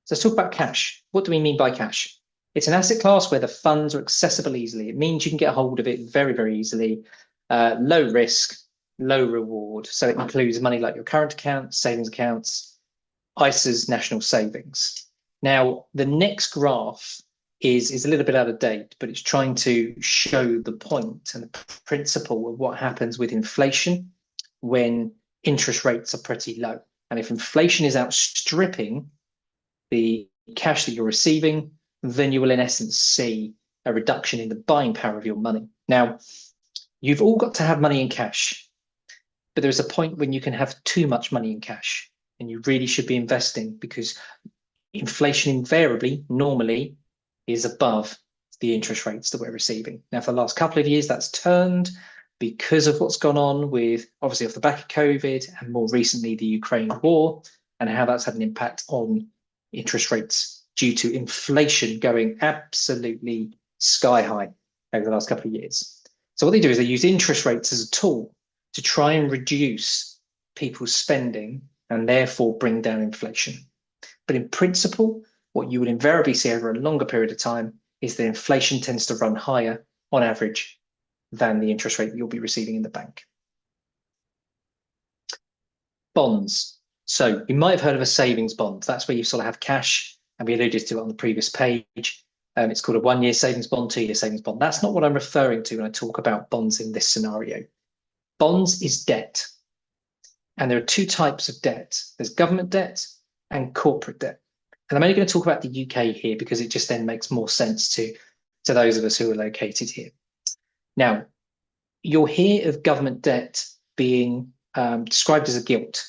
So let's talk about cash. What do we mean by cash? It's an asset class where the funds are accessible easily. It means you can get a hold of it very, very easily. Low risk, low reward. So it includes money like your current account, savings accounts, ISAs, national savings. Now, the next graph is a little bit out of date, but it's trying to show the point and the principle of what happens with inflation when interest rates are pretty low. And if inflation is outstripping the cash that you're receiving, then you will in essence see a reduction in the buying power of your money. Now, you've all got to have money in cash, but there's a point when you can have too much money in cash and you really should be investing because inflation invariably, normally, is above the interest rates that we're receiving. Now, for the last couple of years, that's turned because of what's gone on with, obviously, off the back of COVID and more recently, the Ukraine war and how that's had an impact on interest rates due to inflation going absolutely sky high over the last couple of years. So what they do is they use interest rates as a tool to try and reduce people's spending and therefore bring down inflation. But in principle, what you would invariably see over a longer period of time is that inflation tends to run higher on average than the interest rate that you'll be receiving in the bank. Bonds. So you might have heard of a savings bond. That's where you sort of have cash, and we alluded to it on the previous page. It's called a 1-year savings bond, 2-year savings bond. That's not what I'm referring to when I talk about bonds in this scenario. Bonds is debt. And there are two types of debt. There's government debt and corporate debt. And I'm only going to talk about the UK here because it just then makes more sense to those of us who are located here. Now, you'll hear of government debt being described as a gilt.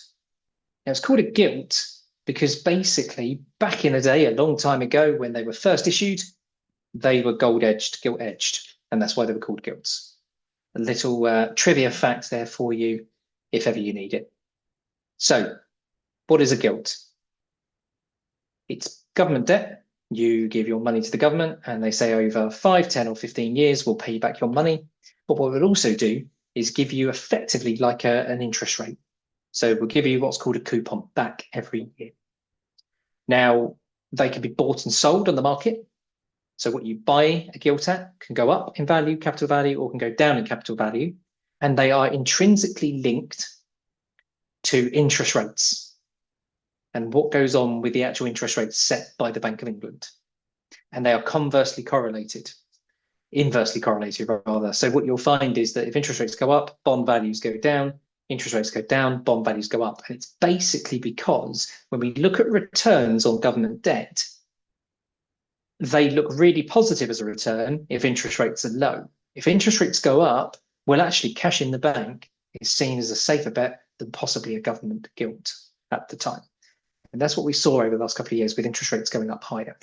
Now, it's called a gilt because basically back in the day, a long time ago, when they were first issued, they were gold-edged, gilt-edged, and that's why they were called gilts. A little trivia fact there for you, if ever you need it. So, what is a gilt? It's government debt. You give your money to the government and they say over 5, 10 or 15 years, we'll pay you back your money. But what we'll also do is give you effectively like an interest rate. So we'll give you what's called a coupon back every year. Now, they can be bought and sold on the market. So what you buy a gilt at can go up in value, capital value, or can go down in capital value. And they are intrinsically linked to interest rates and what goes on with the actual interest rates set by the Bank of England. And they are inversely correlated rather. So what you'll find is that if interest rates go up, bond values go down, interest rates go down, bond values go up. And it's basically because when we look at returns on government debt, they look really positive as a return if interest rates are low. If interest rates go up, well, actually cash in the bank is seen as a safer bet than possibly a government gilt at the time. And that's what we saw over the last couple of years with interest rates going up higher.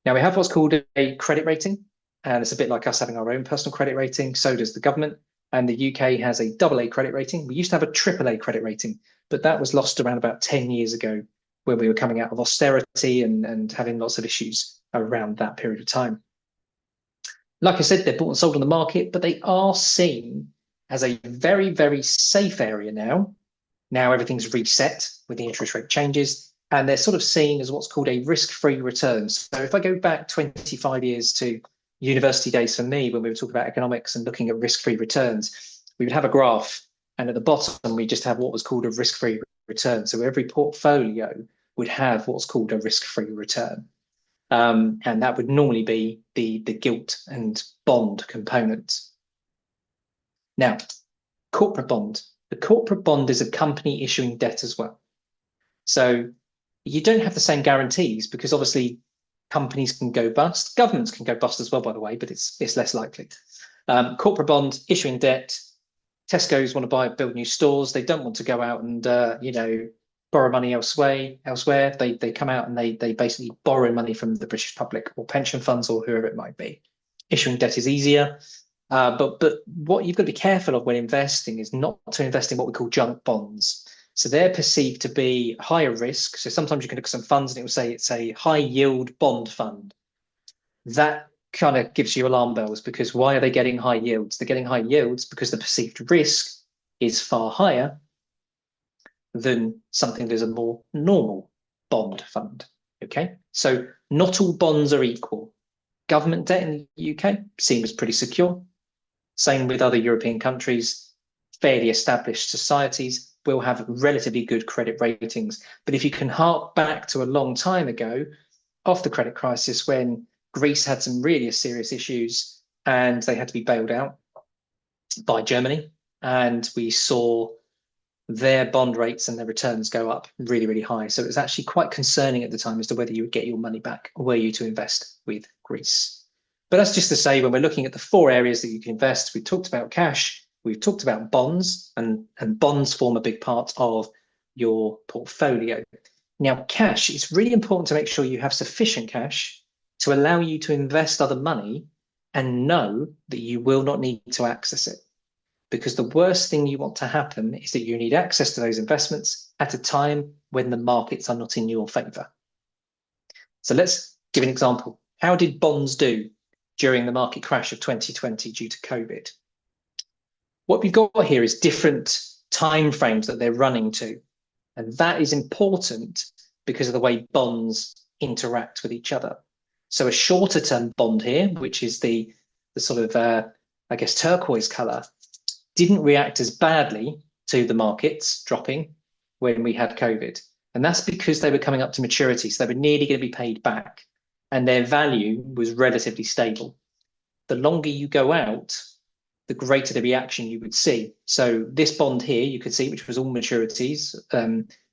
Now we have what's called a credit rating, and it's a bit like us having our own personal credit rating. So does the government. And the UK has a AA credit rating. We used to have a AAA credit rating, but that was lost around about 10 years ago when we were coming out of austerity and having lots of issues around that period of time. Like I said, they're bought and sold on the market, but they are seen as a very, very safe area now. Now everything's reset with the interest rate changes, and they're sort of seen as what's called a risk-free return. So if I go back 25 years to university days for me, when we were talking about economics and looking at risk-free returns, we would have a graph, and at the bottom, we just have what was called a risk-free return. So every portfolio would have what's called a risk-free return. And that would normally be the gilt and bond component. Now, corporate bond. The corporate bond is a company issuing debt as well. So you don't have the same guarantees because obviously companies can go bust. Governments can go bust as well, by the way, but it's less likely. Corporate bond issuing debt, Tesco's want to build new stores. They don't want to go out and borrow money elsewhere. They come out and they basically borrow money from the British public or pension funds or whoever it might be. Issuing debt is easier. But what you've got to be careful of when investing is not to invest in what we call junk bonds. So they're perceived to be higher risk. So sometimes you can look at some funds and it will say it's a high yield bond fund. That kind of gives you alarm bells, because why are they getting high yields? They're getting high yields because the perceived risk is far higher than something that is a more normal bond fund. Okay, so not all bonds are equal. Government debt in the UK seems pretty secure. Same with other European countries. Fairly established societies will have relatively good credit ratings. But if you can hark back to a long time ago, off the credit crisis, when Greece had some really serious issues and they had to be bailed out by Germany, and we saw their bond rates and their returns go up really, really high. So it was actually quite concerning at the time as to whether you would get your money back or were you to invest with Greece. But that's just to say, when we're looking at the 4 areas that you can invest, we've talked about cash, we've talked about bonds, and bonds form a big part of your portfolio. Now, cash, it's really important to make sure you have sufficient cash to allow you to invest other money and know that you will not need to access it. Because the worst thing you want to happen is that you need access to those investments at a time when the markets are not in your favor. So let's give an example. How did bonds do during the market crash of 2020 due to COVID? What we've got here is different time frames that they're running to. And that is important because of the way bonds interact with each other. So a shorter term bond here, which is the sort of, I guess, turquoise color, didn't react as badly to the markets dropping when we had COVID. And that's because they were coming up to maturity. So they were nearly going to be paid back and their value was relatively stable. The longer you go out, the greater the reaction you would see. So this bond here, you could see, which was all maturities,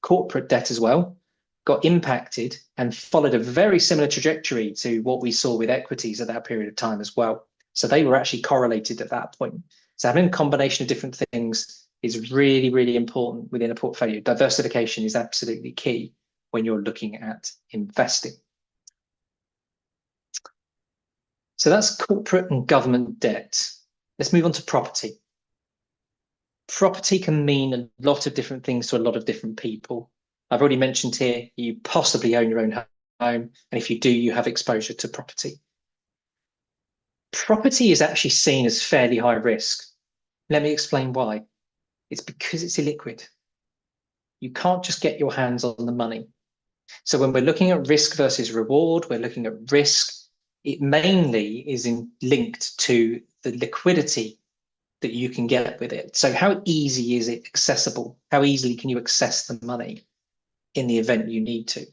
corporate debt as well, got impacted and followed a very similar trajectory to what we saw with equities at that period of time as well. So they were actually correlated at that point. So having a combination of different things is really, really important within a portfolio. Diversification is absolutely key when you're looking at investing. So that's corporate and government debt. Let's move on to property. Property can mean a lot of different things to a lot of different people. I've already mentioned here, you possibly own your own home, and if you do, you have exposure to property. Property is actually seen as fairly high risk. Let me explain why. It's because it's illiquid. You can't just get your hands on the money. So when we're looking at risk versus reward, we're looking at risk. It mainly is linked to the liquidity that you can get with it. So how easy is it accessible? How easily can you access the money in the event you need to?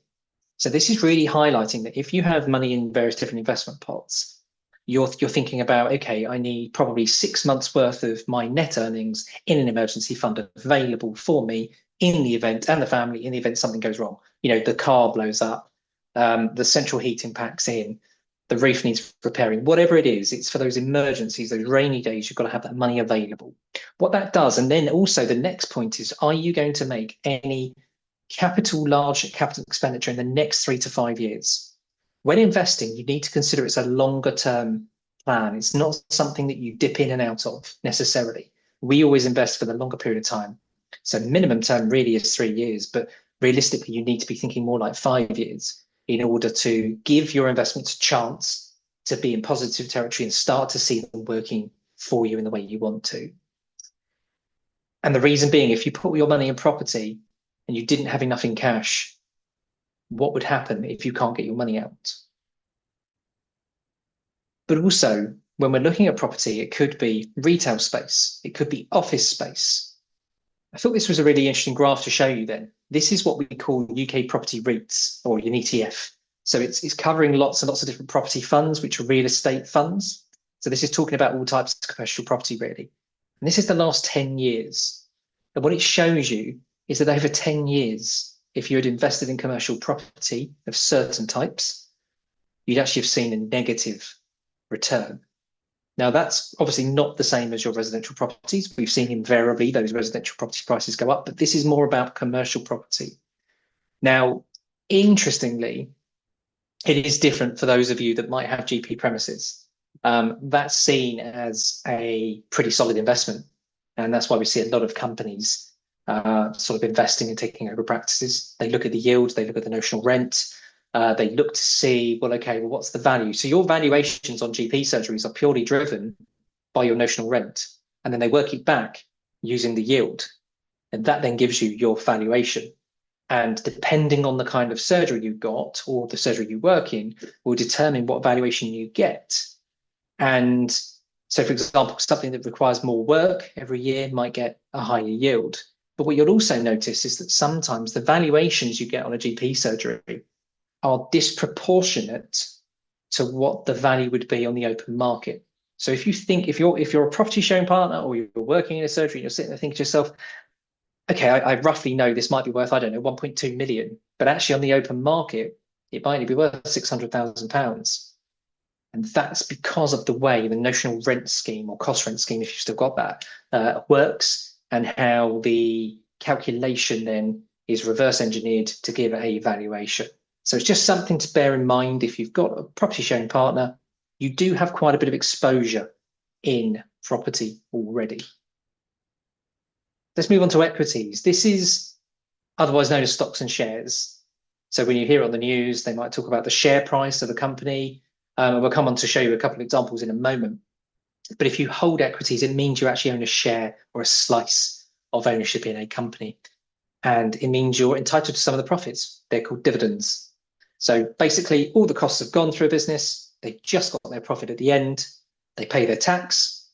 So this is really highlighting that if you have money in various different investment pots, you're thinking about, okay, I need probably 6 months worth of my net earnings in an emergency fund available for me in the event, and the family in the event something goes wrong. You know, the car blows up, the central heating packs in, the roof needs repairing, whatever it is, it's for those emergencies, those rainy days, you've got to have that money available. What that does, and then also the next point is, are you going to make any large capital expenditure in the next 3 to 5 years? When investing, you need to consider it's a longer term plan. It's not something that you dip in and out of necessarily. We always invest for the longer period of time. So minimum term really is 3 years, but realistically, you need to be thinking more like 5 years in order to give your investments a chance to be in positive territory and start to see them working for you in the way you want to. And the reason being, if you put your money in property and you didn't have enough in cash, what would happen if you can't get your money out? But also, when we're looking at property, it could be retail space, it could be office space. I thought this was a really interesting graph to show you then. This is what we call UK property REITs, or an ETF. So it's covering lots and lots of different property funds, which are real estate funds. So this is talking about all types of commercial property, really. And this is the last 10 years. And what it shows you is that over 10 years, if you had invested in commercial property of certain types, you'd actually have seen a negative return. Now, that's obviously not the same as your residential properties. We've seen invariably those residential property prices go up, but this is more about commercial property. Now, interestingly, it is different for those of you that might have GP premises. That's seen as a pretty solid investment. And that's why we see a lot of companies sort of investing and taking over practices. They look at the yield, they look at the notional rent, they look to see, well, okay, well, what's the value? So your valuations on GP surgeries are purely driven by your notional rent, and then they work it back using the yield. And that then gives you your valuation. And depending on the kind of surgery you got or the surgery you work in will determine what valuation you get. And so, for example, something that requires more work every year might get a higher yield. But what you'll also notice is that sometimes the valuations you get on a GP surgery are disproportionate to what the value would be on the open market. So if you think, if you're a property sharing partner or you're working in a surgery and you're sitting there thinking to yourself, okay, I roughly know this might be worth, I don't know, 1.2 million, but actually on the open market, it might only be worth £600,000. And that's because of the way the notional rent scheme or cost rent scheme, if you've still got that, works, and how the calculation then is reverse engineered to give a valuation. So it's just something to bear in mind. If you've got a property sharing partner, you do have quite a bit of exposure in property already. Let's move on to equities. This is otherwise known as stocks and shares. So when you hear it on the news, they might talk about the share price of a company. And we'll come on to show you a couple of examples in a moment. But if you hold equities, it means you actually own a share or a slice of ownership in a company. And it means you're entitled to some of the profits. They're called dividends. So basically, all the costs have gone through a business. They've just got their profit at the end. They pay their tax.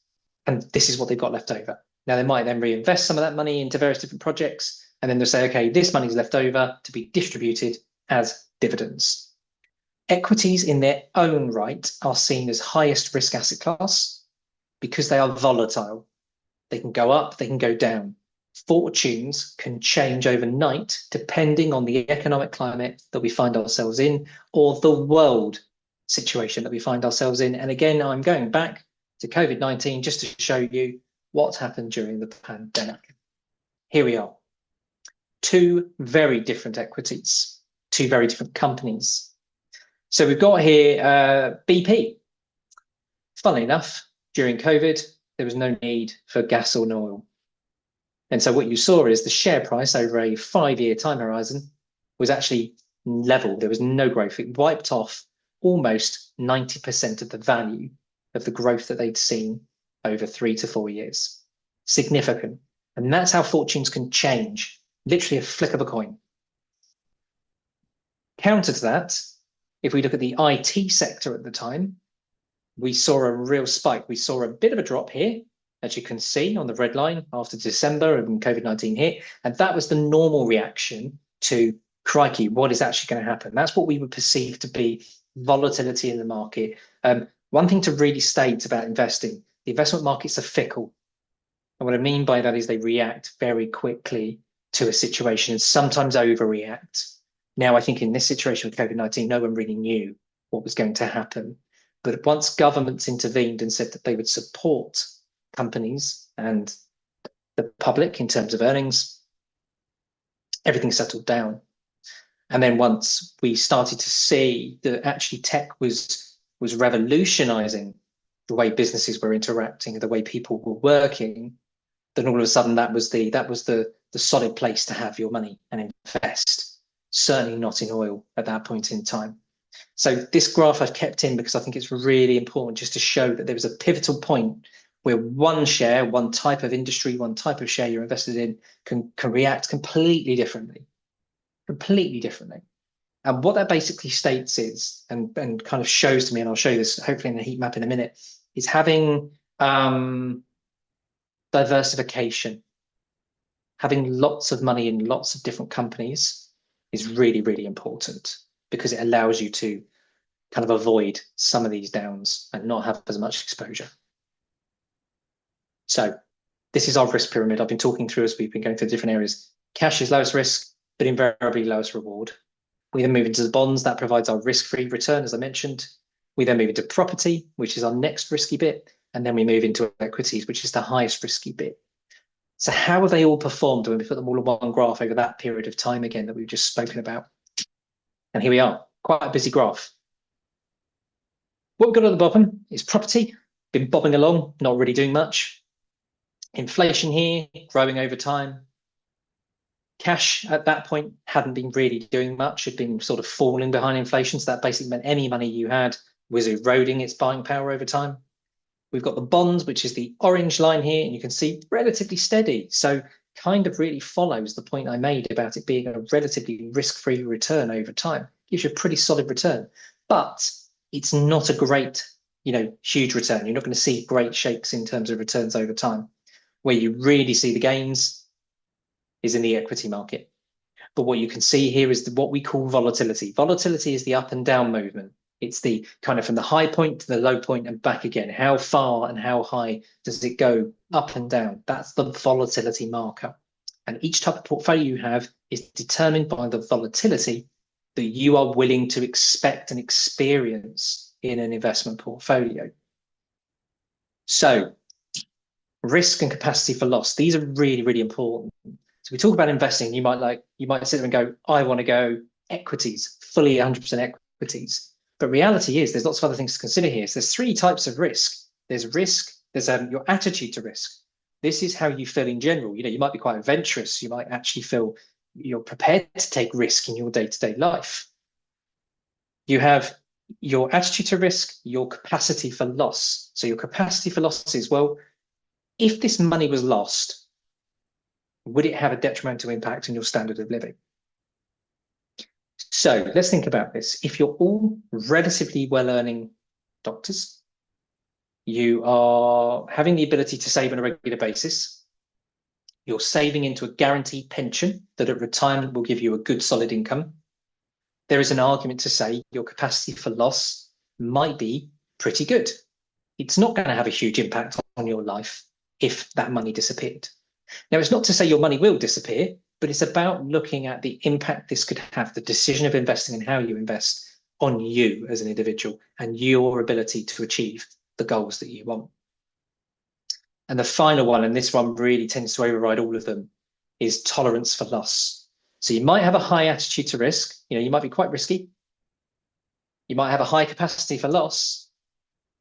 And this is what they've got left over. Now, they might then reinvest some of that money into various different projects. And then they'll say, okay, this money's left over to be distributed as dividends. Equities in their own right are seen as highest risk asset class because they are volatile. They can go up, they can go down. Fortunes can change overnight depending on the economic climate that we find ourselves in or the world situation that we find ourselves in. And again, I'm going back to COVID-19 just to show you what's happened during the pandemic. Here we are. Two very different equities, two very different companies. So we've got here BP. Funnily enough, during COVID, there was no need for gas or oil. And so what you saw is the share price over a 5-year time horizon was actually level. There was no growth. It wiped off almost 90% of the value of the growth that they'd seen over 3 to 4 years. Significant. And that's how fortunes can change. Literally a flick of a coin. Counter to that, if we look at the IT sector at the time, we saw a real spike. We saw a bit of a drop here, as you can see on the red line after December and COVID-19 hit. And that was the normal reaction to, crikey, what is actually going to happen? That's what we would perceive to be volatility in the market. One thing to really state about investing, the investment markets are fickle. And what I mean by that is they react very quickly to a situation and sometimes overreact. Now, I think in this situation with COVID-19, no one really knew what was going to happen. But once governments intervened and said that they would support companies and the public in terms of earnings, everything settled down. And then once we started to see that actually tech was revolutionizing the way businesses were interacting, the way people were working, then all of a sudden that was the solid place to have your money and invest. Certainly not in oil at that point in time. So this graph I've kept in because I think it's really important just to show that there was a pivotal point where one share, one type of industry, one type of share you're invested in can react completely differently. And what that basically states is, and kind of shows to me, and I'll show you this hopefully in the heat map in a minute, is having diversification. Having lots of money in lots of different companies is really, really important because it allows you to kind of avoid some of these downs and not have as much exposure. So this is our risk pyramid I've been talking through as we've been going through different areas. Cash is lowest risk, but invariably lowest reward. We then move into the bonds. That provides our risk-free return, as I mentioned. We then move into property, which is our next risky bit. and then we move into equities, which is the highest risky bit. So how have they all performed when we put them all in one graph over that period of time again that we've just spoken about? And here we are, quite a busy graph. What we've got at the bottom is property, been bobbing along, not really doing much. Inflation here, growing over time. Cash at that point hadn't been really doing much, had been sort of falling behind inflation. So that basically meant any money you had was eroding its buying power over time. We've got the bonds, which is the orange line here, and you can see relatively steady. So kind of really follows the point I made about it being a relatively risk-free return over time. Gives you a pretty solid return, but it's not a great, huge return. You're not going to see great shakes in terms of returns over time. Where you really see the gains is in the equity market. But what you can see here is what we call volatility. Volatility is the up and down movement. It's the kind of from the high point to the low point and back again. How far and how high does it go up and down? That's the volatility marker. And each type of portfolio you have is determined by the volatility that you are willing to expect and experience in an investment portfolio. So risk and capacity for loss, these are really, really important. So we talk about investing, you might sit there and go, I want to go equities, fully 100% equities. But reality is there's lots of other things to consider here. So there's three types of risk. There's risk, there's your attitude to risk. This is how you feel in general. You might be quite adventurous. You might actually feel you're prepared to take risk in your day-to-day life. You have your attitude to risk, your capacity for loss. So your capacity for loss is, well, if this money was lost, would it have a detrimental impact on your standard of living? So let's think about this. If you're all relatively well-earning doctors, you are having the ability to save on a regular basis, you're saving into a guaranteed pension that at retirement will give you a good solid income, there is an argument to say your capacity for loss might be pretty good. It's not going to have a huge impact on your life if that money disappeared. Now, it's not to say your money will disappear, but it's about looking at the impact this could have, the decision of investing and how you invest on you as an individual and your ability to achieve the goals that you want. And the final one, and this one really tends to override all of them, is tolerance for loss. So you might have a high attitude to risk. You might be quite risky. You might have a high capacity for loss,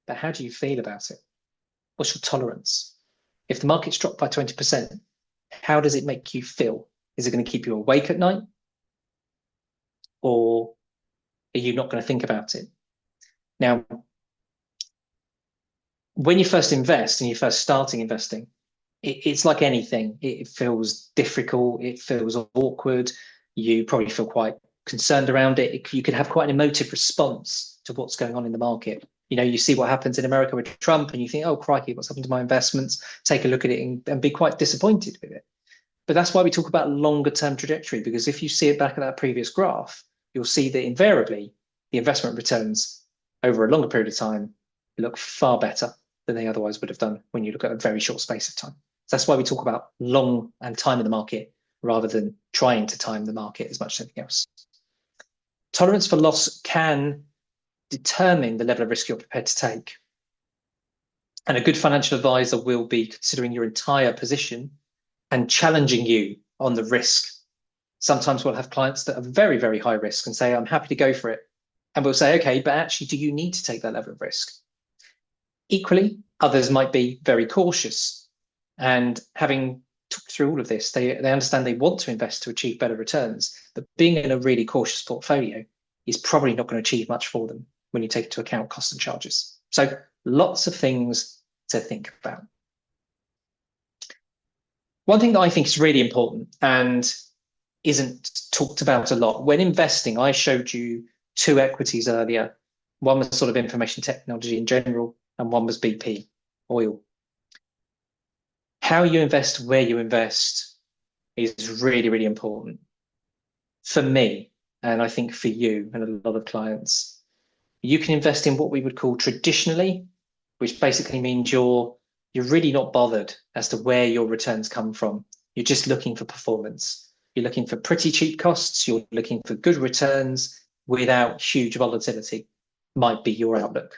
but how do you feel about it? What's your tolerance? If the market's dropped by 20%, how does it make you feel? Is it going to keep you awake at night? Or are you not going to think about it? Now, when you first invest and you're first starting investing, it's like anything. It feels difficult. It feels awkward. You probably feel quite concerned around it. You could have quite an emotive response to what's going on in the market. You see what happens in America with Trump and you think, oh, crikey, what's happened to my investments? Take a look at it and be quite disappointed with it. But that's why we talk about longer term trajectory, because if you see it back at that previous graph, you'll see that invariably the investment returns over a longer period of time look far better than they otherwise would have done when you look at a very short space of time. So that's why we talk about long and time in the market rather than trying to time the market as much as anything else. Tolerance for loss can determine the level of risk you're prepared to take. And a good financial advisor will be considering your entire position and challenging you on the risk. Sometimes we'll have clients that are very, very high risk and say, I'm happy to go for it. And we'll say, okay, but actually, do you need to take that level of risk? Equally, others might be very cautious. And having talked through all of this, they understand they want to invest to achieve better returns. But being in a really cautious portfolio is probably not going to achieve much for them when you take into account costs and charges. So lots of things to think about. One thing that I think is really important and isn't talked about a lot, when investing, I showed you two equities earlier. One was sort of information technology in general, and one was BP, oil. How you invest, where you invest is really, really important. For me, and I think for you and a lot of clients, you can invest in what we would call traditionally, which basically means you're really not bothered as to where your returns come from. You're just looking for performance. You're looking for pretty cheap costs. You're looking for good returns without huge volatility, might be your outlook.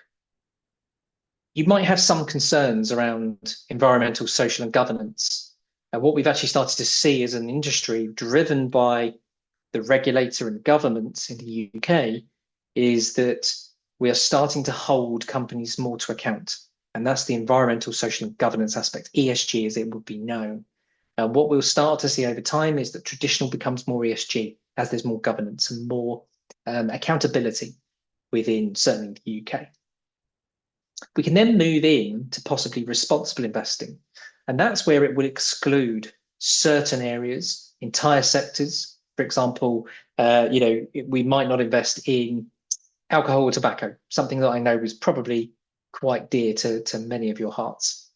you might have some concerns around environmental, social, and governance. And what we've actually started to see as an industry driven by the regulator and government in the UK is that we are starting to hold companies more to account. And that's the environmental, social, and governance aspect, ESG as it would be known. And what we'll start to see over time is that traditional becomes more ESG as there's more governance and more accountability within certainly the UK. We can then move in to possibly responsible investing. And that's where it will exclude certain areas, entire sectors. For example, we might not invest in alcohol or tobacco, something that I know is probably quite dear to many of your hearts.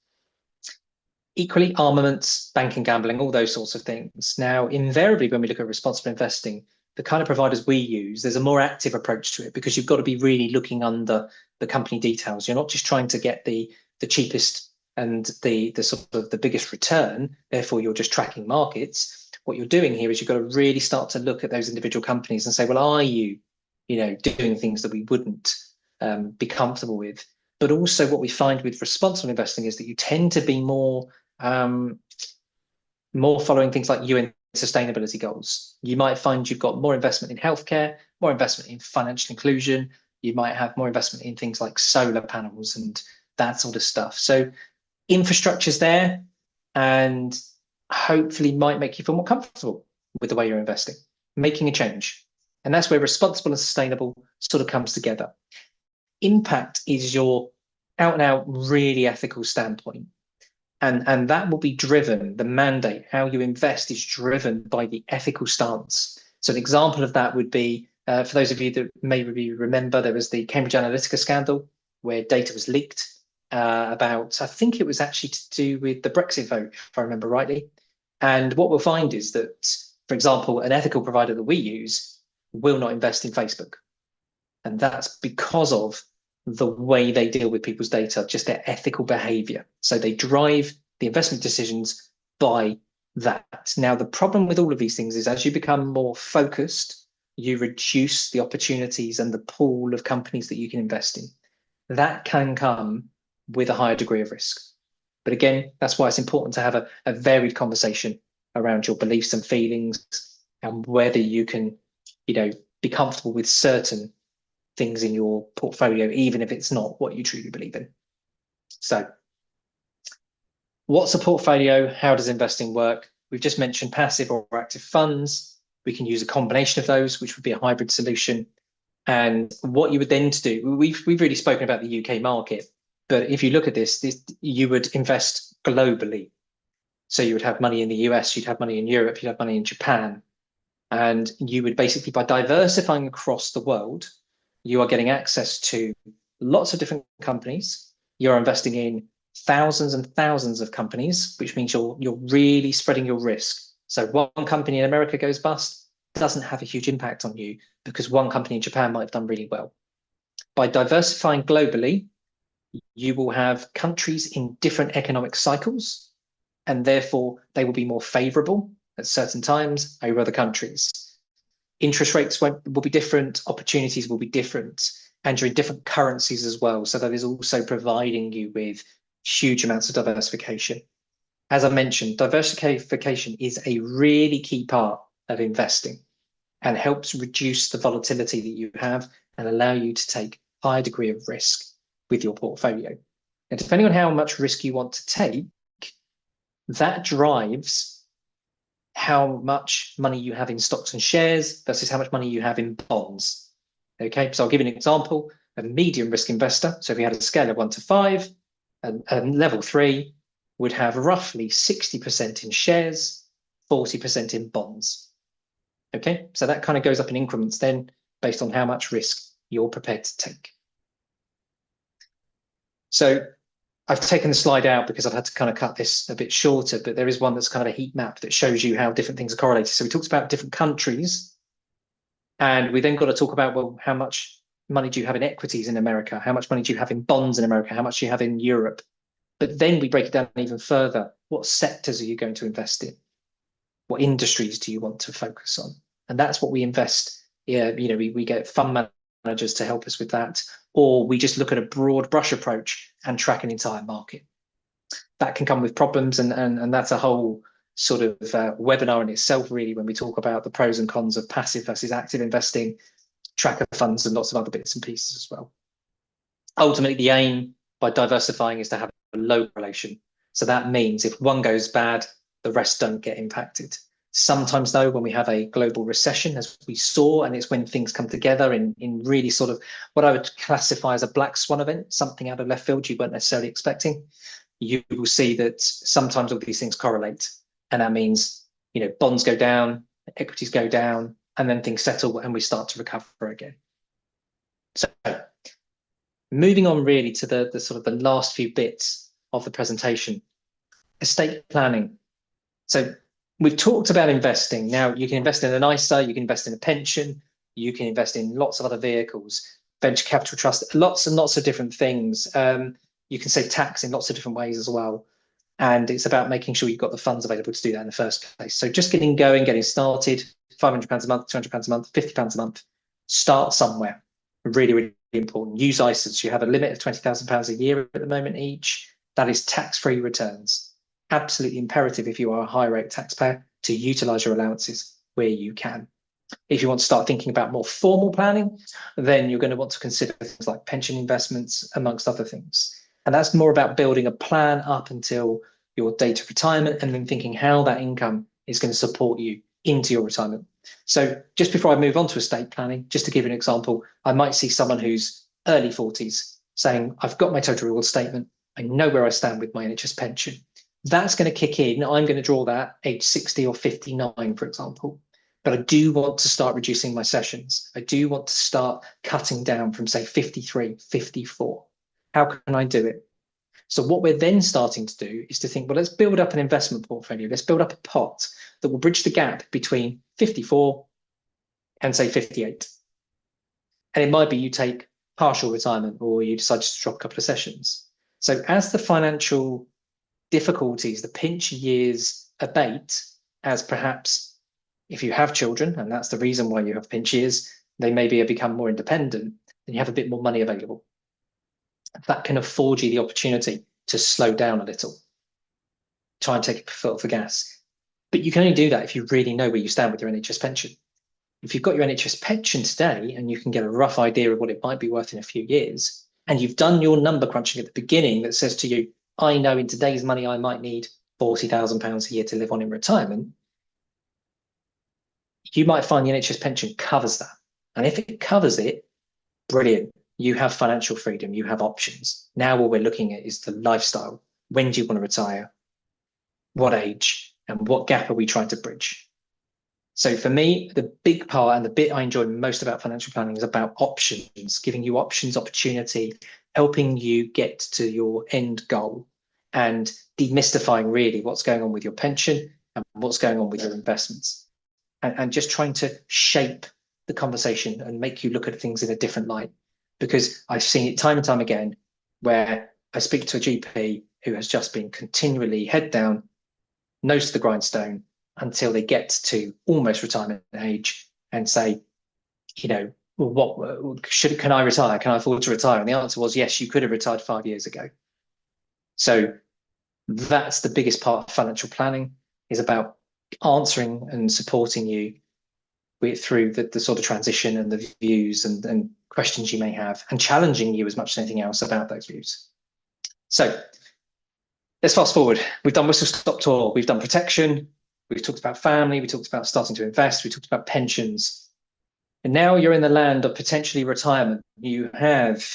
Equally, armaments, banking, gambling, all those sorts of things. Now, invariably, when we look at responsible investing, the kind of providers we use, there's a more active approach to it because you've got to be really looking under the company details. You're not just trying to get the cheapest and the sort of the biggest return, therefore you're just tracking markets. What you're doing here is you've got to really start to look at those individual companies and say, well, are you doing things that we wouldn't be comfortable with? But also what we find with responsible investing is that you tend to be more following things like UN sustainability goals. You might find you've got more investment in healthcare, more investment in financial inclusion. You might have more investment in things like solar panels and that sort of stuff. So infrastructure's there and hopefully might make you feel more comfortable with the way you're investing, making a change. And that's where responsible and sustainable sort of comes together. Impact is your out and out, really ethical standpoint. And that will be driven, the mandate, how you invest is driven by the ethical stance. So an example of that would be, for those of you that maybe remember, there was the Cambridge Analytica scandal where data was leaked about, I think it was actually to do with the Brexit vote, if I remember rightly. And what we'll find is that, for example, an ethical provider that we use will not invest in Facebook. And that's because of the way they deal with people's data, just their ethical behavior. So they drive the investment decisions by that. Now, the problem with all of these things is as you become more focused, you reduce the opportunities and the pool of companies that you can invest in. That can come with a higher degree of risk. But again, that's why it's important to have a varied conversation around your beliefs and feelings and whether you can, be comfortable with certain things in your portfolio, even if it's not what you truly believe in. So what's a portfolio? How does investing work? We've just mentioned passive or active funds. We can use a combination of those, which would be a hybrid solution. And what you would then do, we've really spoken about the UK market, but if you look at this, you would invest globally. So you would have money in the US, you'd have money in Europe, you'd have money in Japan. And you would basically, by diversifying across the world, you are getting access to lots of different companies. You're investing in thousands and thousands of companies, which means you're really spreading your risk. So one company in America goes bust, doesn't have a huge impact on you because one company in Japan might have done really well. By diversifying globally, you will have countries in different economic cycles, and therefore they will be more favorable at certain times over other countries. Interest rates will be different, opportunities will be different, and you're in different currencies as well. So that is also providing you with huge amounts of diversification. As I mentioned, diversification is a really key part of investing and helps reduce the volatility that you have and allow you to take a higher degree of risk with your portfolio. And depending on how much risk you want to take, that drives how much money you have in stocks and shares versus how much money you have in bonds. Okay, so I'll give you an example. A medium risk investor, so if we had a scale of 1 to 5, and level 3 would have roughly 60% in shares, 40% in bonds. Okay, so that kind of goes up in increments then based on how much risk you're prepared to take. So I've taken the slide out because I've had to kind of cut this a bit shorter, but there is one that's kind of a heat map that shows you how different things are correlated. So we talked about different countries, and we then got to talk about, well, how much money do you have in equities in America? How much money do you have in bonds in America? How much do you have in Europe? But then we break it down even further. What sectors are you going to invest in? What industries do you want to focus on? And that's what we invest. Yeah, we get fund managers to help us with that, or we just look at a broad brush approach and track an entire market. That can come with problems, and that's a whole sort of webinar in itself, really, when we talk about the pros and cons of passive versus active investing, tracker funds, and lots of other bits and pieces as well. Ultimately, the aim by diversifying is to have a low correlation. So that means if one goes bad, the rest don't get impacted. Sometimes, though, when we have a global recession, as we saw, and it's when things come together in really sort of what I would classify as a black swan event, something out of left field you weren't necessarily expecting, you will see that sometimes all these things correlate. And that means, you know, bonds go down, equities go down, and then things settle and we start to recover again. So moving on really to the sort of the last few bits of the presentation, estate planning. So we've talked about investing. Now you can invest in an ISA, you can invest in a pension, you can invest in lots of other vehicles, venture capital trust, lots and lots of different things. You can save tax in lots of different ways as well. And it's about making sure you've got the funds available to do that in the first place. So just getting going, getting started, £500 a month, £200 a month, £50 a month, start somewhere. Really, really important. Use ISAs. You have a limit of £20,000 a year at the moment each. That is tax-free returns. Absolutely imperative if you are a high rate taxpayer to utilize your allowances where you can. If you want to start thinking about more formal planning, then you're going to want to consider things like pension investments, amongst other things. And that's more about building a plan up until your date of retirement and then thinking how that income is going to support you into your retirement. So just before I move on to estate planning, just to give you an example, I might see someone who's early 40s saying, I've got my total reward statement. I know where I stand with my NHS pension. That's going to kick in. I'm going to draw that age 60 or 59, for example. But I do want to start reducing my sessions. I do want to start cutting down from, say, 53, 54. How can I do it? So what we're then starting to do is to think, well, let's build up an investment portfolio. Let's build up a pot that will bridge the gap between 54 and, say, 58. And it might be you take partial retirement or you decide to drop a couple of sessions. So as the financial difficulties, the pinch years abate, as perhaps if you have children, and that's the reason why you have pinch years, they maybe have become more independent, then you have a bit more money available. That can afford you the opportunity to slow down a little, try and take a foot off the gas. But you can only do that if you really know where you stand with your NHS pension. If you've got your NHS pension today and you can get a rough idea of what it might be worth in a few years, and you've done your number crunching at the beginning that says to you, I know in today's money I might need £40,000 a year to live on in retirement, you might find the NHS pension covers that. And if it covers it, brilliant. You have financial freedom, you have options. Now what we're looking at is the lifestyle. When do you want to retire? What age? And what gap are we trying to bridge? So for me, the big part and the bit I enjoy most about financial planning is about options, giving you options, opportunity, helping you get to your end goal and demystifying really what's going on with your pension and what's going on with your investments. And just trying to shape the conversation and make you look at things in a different light. Because I've seen it time and time again where I speak to a GP who has just been continually head down, nose to the grindstone until they get to almost retirement age and say, you know, well, can I retire? Can I afford to retire? And the answer was, yes, you could have retired 5 years ago. So that's the biggest part of financial planning, is about answering and supporting you through the sort of transition and the views and questions you may have, and challenging you as much as anything else about those views. So let's fast forward. We've done whistle stop tour. We've done protection. We've talked about family. We talked about starting to invest. We talked about pensions. And now you're in the land of potentially retirement. You have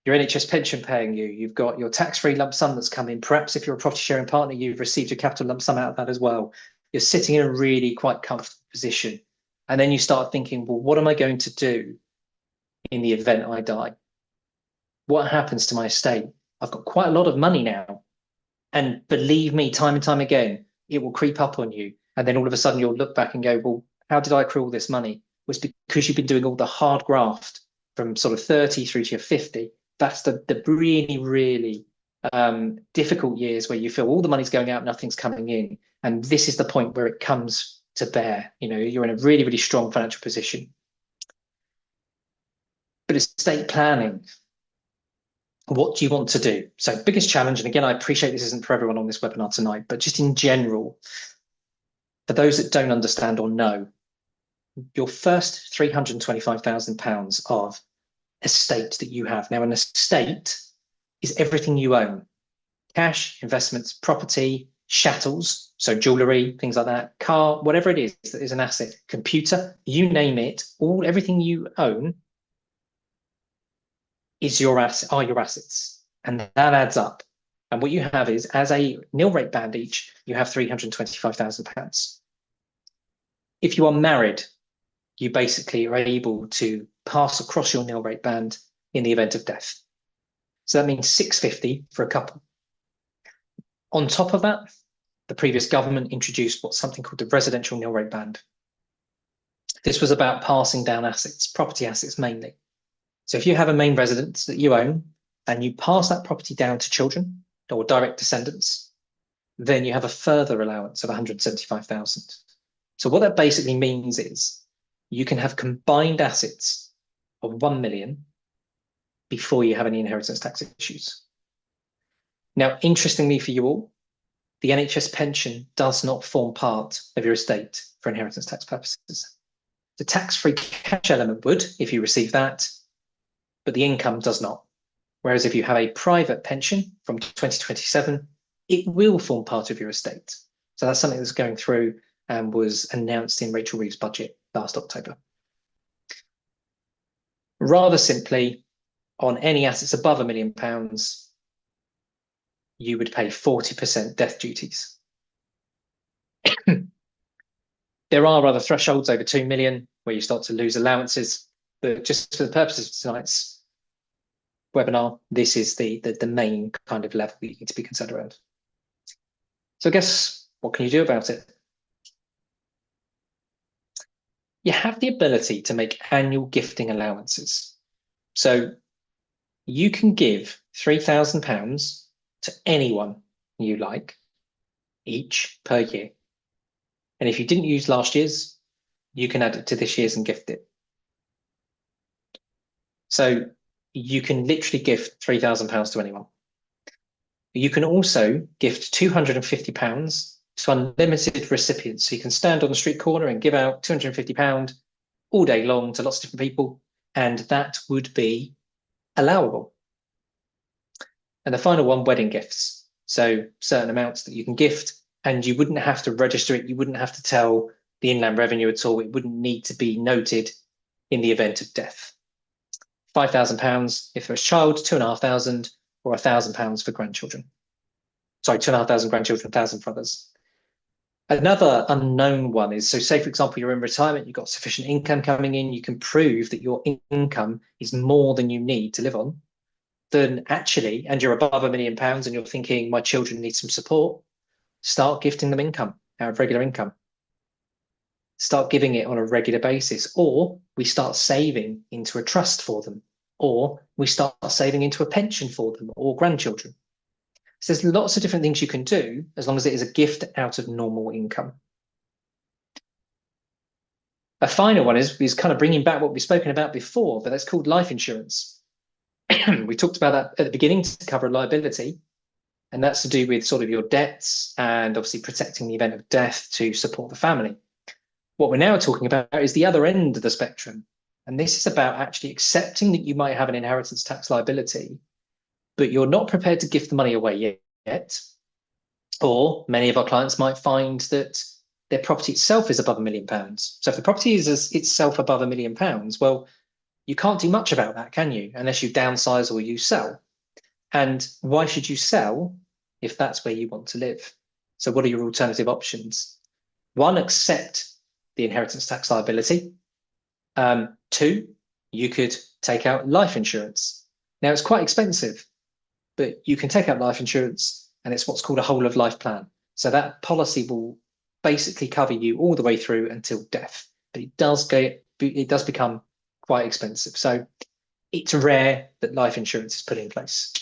your NHS pension paying you. You've got your tax-free lump sum that's come in. Perhaps if you're a property sharing partner, you've received your capital lump sum out of that as well. You're sitting in a really quite comfortable position. And then you start thinking, well, what am I going to do in the event I die? What happens to my estate? I've got quite a lot of money now. And believe me, time and time again, it will creep up on you. And then all of a sudden you'll look back and go, well, how did I accrue all this money? Well, it's because you've been doing all the hard graft from sort of 30 through to your 50. That's the really, really difficult years where you feel all the money's going out, nothing's coming in. And this is the point where it comes to bear. You know, you're in a really, really strong financial position. But estate planning, what do you want to do? So biggest challenge, and again, I appreciate this isn't for everyone on this webinar tonight, but just in general, for those that don't understand or know, your first £325,000 of estate that you have. Now, an estate is everything you own: cash, investments, property, chattels, so jewelry, things like that, car, whatever it is that is an asset, computer, you name it, everything you own is your asset, are your assets, and that adds up. And what you have is, as a nil rate band each, you have £325,000. If you are married, you basically are able to pass across your nil rate band in the event of death. So that means 650 for a couple. On top of that, the previous government introduced what's something called the residential nil rate band. This was about passing down assets, property assets mainly. So if you have a main residence that you own and you pass that property down to children or direct descendants, then you have a further allowance of 175,000. So what that basically means is you can have combined assets of 1 million before you have any inheritance tax issues. Now, interestingly for you all, the NHS pension does not form part of your estate for inheritance tax purposes. The tax-free cash element would, if you receive that, but the income does not. Whereas if you have a private pension from 2027, it will form part of your estate. So that's something that's going through and was announced in Rachel Reeves' budget last October. Rather simply, on any assets above £1 million, you would pay 40% death duties. There are other thresholds over 2 million where you start to lose allowances, but just for the purposes of tonight's webinar, this is the main kind of level that you need to be concerned around. So I guess, what can you do about it? You have the ability to make annual gifting allowances. So you can give £3,000 to anyone you like each per year. And if you didn't use last year's, you can add it to this year's and gift it. So you can literally gift £3,000 to anyone. You can also gift £250 to unlimited recipients. So you can stand on the street corner and give out £250 all day long to lots of different people, and that would be allowable. And the final one, wedding gifts. So certain amounts that you can gift, and you wouldn't have to register it. You wouldn't have to tell the Inland Revenue at all. It wouldn't need to be noted in the event of death. £5,000 if there's a child, 2,500, or £1,000 for grandchildren. Sorry, 2,500 grandchildren, 1,000 for others. Another unknown one is, so say, for example, you're in retirement, you've got sufficient income coming in, you can prove that your income is more than you need to live on, then actually, and you're above £1 million and you're thinking, my children need some support, start gifting them income out of regular income. Start giving it on a regular basis, or we start saving into a trust for them, or we start saving into a pension for them or grandchildren. So there's lots of different things you can do as long as it is a gift out of normal income. A final one is kind of bringing back what we've spoken about before, but that's called life insurance. We talked about that at the beginning to cover liability, and that's to do with sort of your debts and obviously protecting the event of death to support the family. What we're now talking about is the other end of the spectrum, and this is about actually accepting that you might have an inheritance tax liability, but you're not prepared to give the money away yet. Or many of our clients might find that their property itself is above £1 million. So if the property is itself above £1 million, well, you can't do much about that, can you? Unless you downsize or you sell. And why should you sell if that's where you want to live? So what are your alternative options? One, accept the inheritance tax liability. Two, you could take out life insurance. Now, it's quite expensive, but you can take out life insurance, and it's what's called a whole of life plan. So that policy will basically cover you all the way through until death, but it does become quite expensive. So it's rare that life insurance is put in place.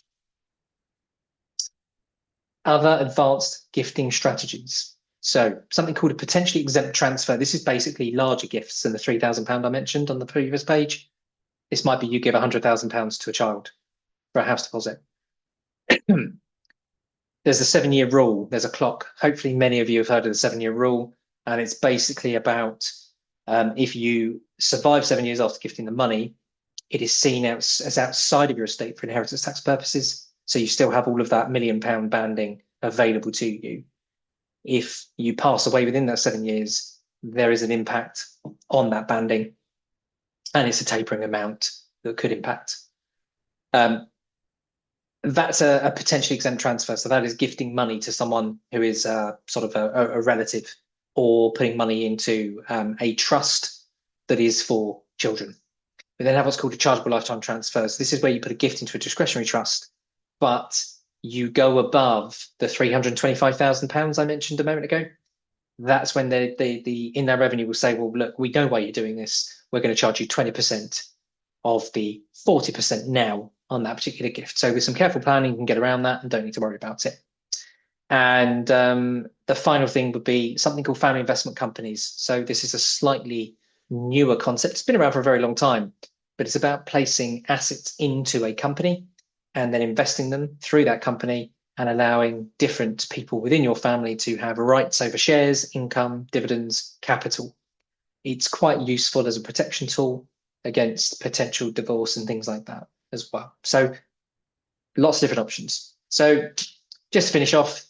Other advanced gifting strategies. So something called a potentially exempt transfer. This is basically larger gifts than the £3,000 I mentioned on the previous page. This might be you give £100,000 to a child for a house deposit. There's a 7-year rule. There's a clock. Hopefully many of you have heard of the 7-year rule. And it's basically about if you survive 7 years after gifting the money, it is seen as outside of your estate for inheritance tax purposes. So you still have all of that £1 million banding available to you. If you pass away within that 7 years, there is an impact on that banding, and it's a tapering amount that could impact. That's a potentially exempt transfer. So that is gifting money to someone who is sort of a relative, or putting money into a trust that is for children. We then have what's called a chargeable lifetime transfer. So this is where you put a gift into a discretionary trust, but you go above the £325,000 I mentioned a moment ago. That's when the in their revenue will say, well, look, we know why you're doing this. We're going to charge you 20% of the 40% now on that particular gift. So with some careful planning, you can get around that and don't need to worry about it. And the final thing would be something called family investment companies. So this is a slightly newer concept. It's been around for a very long time, but it's about placing assets into a company and then investing them through that company and allowing different people within your family to have rights over shares, income, dividends, capital. It's quite useful as a protection tool against potential divorce and things like that as well. So lots of different options. So just to finish off,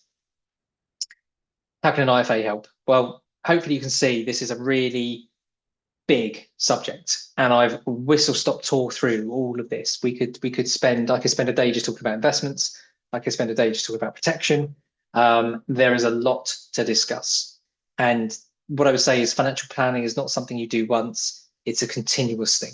how can an IFA help? Well, hopefully you can see this is a really big subject, and I've whistle-stop tour through all of this. I could spend a day just talking about investments. I could spend a day just talking about protection. There is a lot to discuss. And what I would say is financial planning is not something you do once. It's a continuous thing.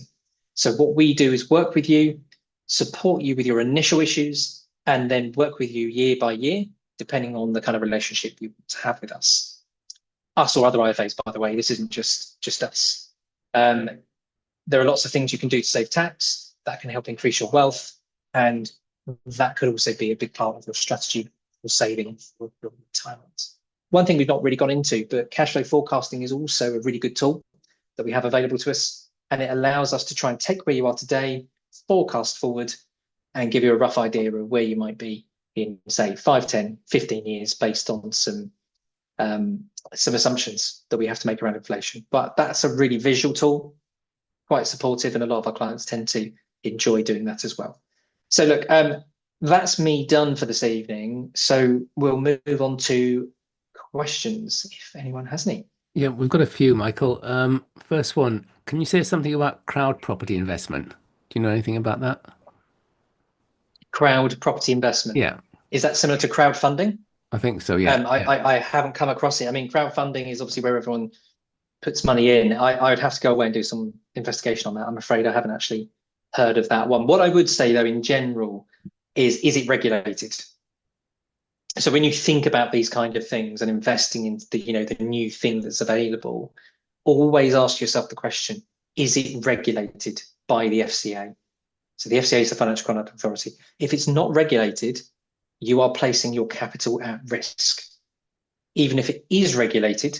So what we do is work with you, support you with your initial issues, and then work with you year by year, depending on the kind of relationship you want to have with us. Us or other IFAs, by the way. This isn't just us. There are lots of things you can do to save tax that can help increase your wealth, and that could also be a big part of your strategy for saving for your retirement. One thing we've not really gone into, but cash flow forecasting is also a really good tool that we have available to us, and it allows us to try and take where you are today, forecast forward, and give you a rough idea of where you might be in, say, 5, 10, 15 years based on some assumptions that we have to make around inflation. But that's a really visual tool, quite supportive, and a lot of our clients tend to enjoy doing that as well. So look, that's me done for this evening. So we'll move on to questions if anyone has any. Yeah, we've got a few, Michael. First one, can you say something about crowd property investment? Do you know anything about that? Crowd property investment. Yeah, Is that similar to crowdfunding? I think so. Yeah. I haven't come across it. I mean, crowdfunding is obviously where everyone puts money in. I would have to go away and do some investigation on that. I'm afraid I haven't actually heard of that one. What I would say, though, in general, is it regulated? So when you think about these kind of things and investing in the new thing that's available, always ask yourself the question: is it regulated by the FCA? So the FCA is the Financial Conduct Authority. If it's not regulated, you are placing your capital at risk. Even if it is regulated,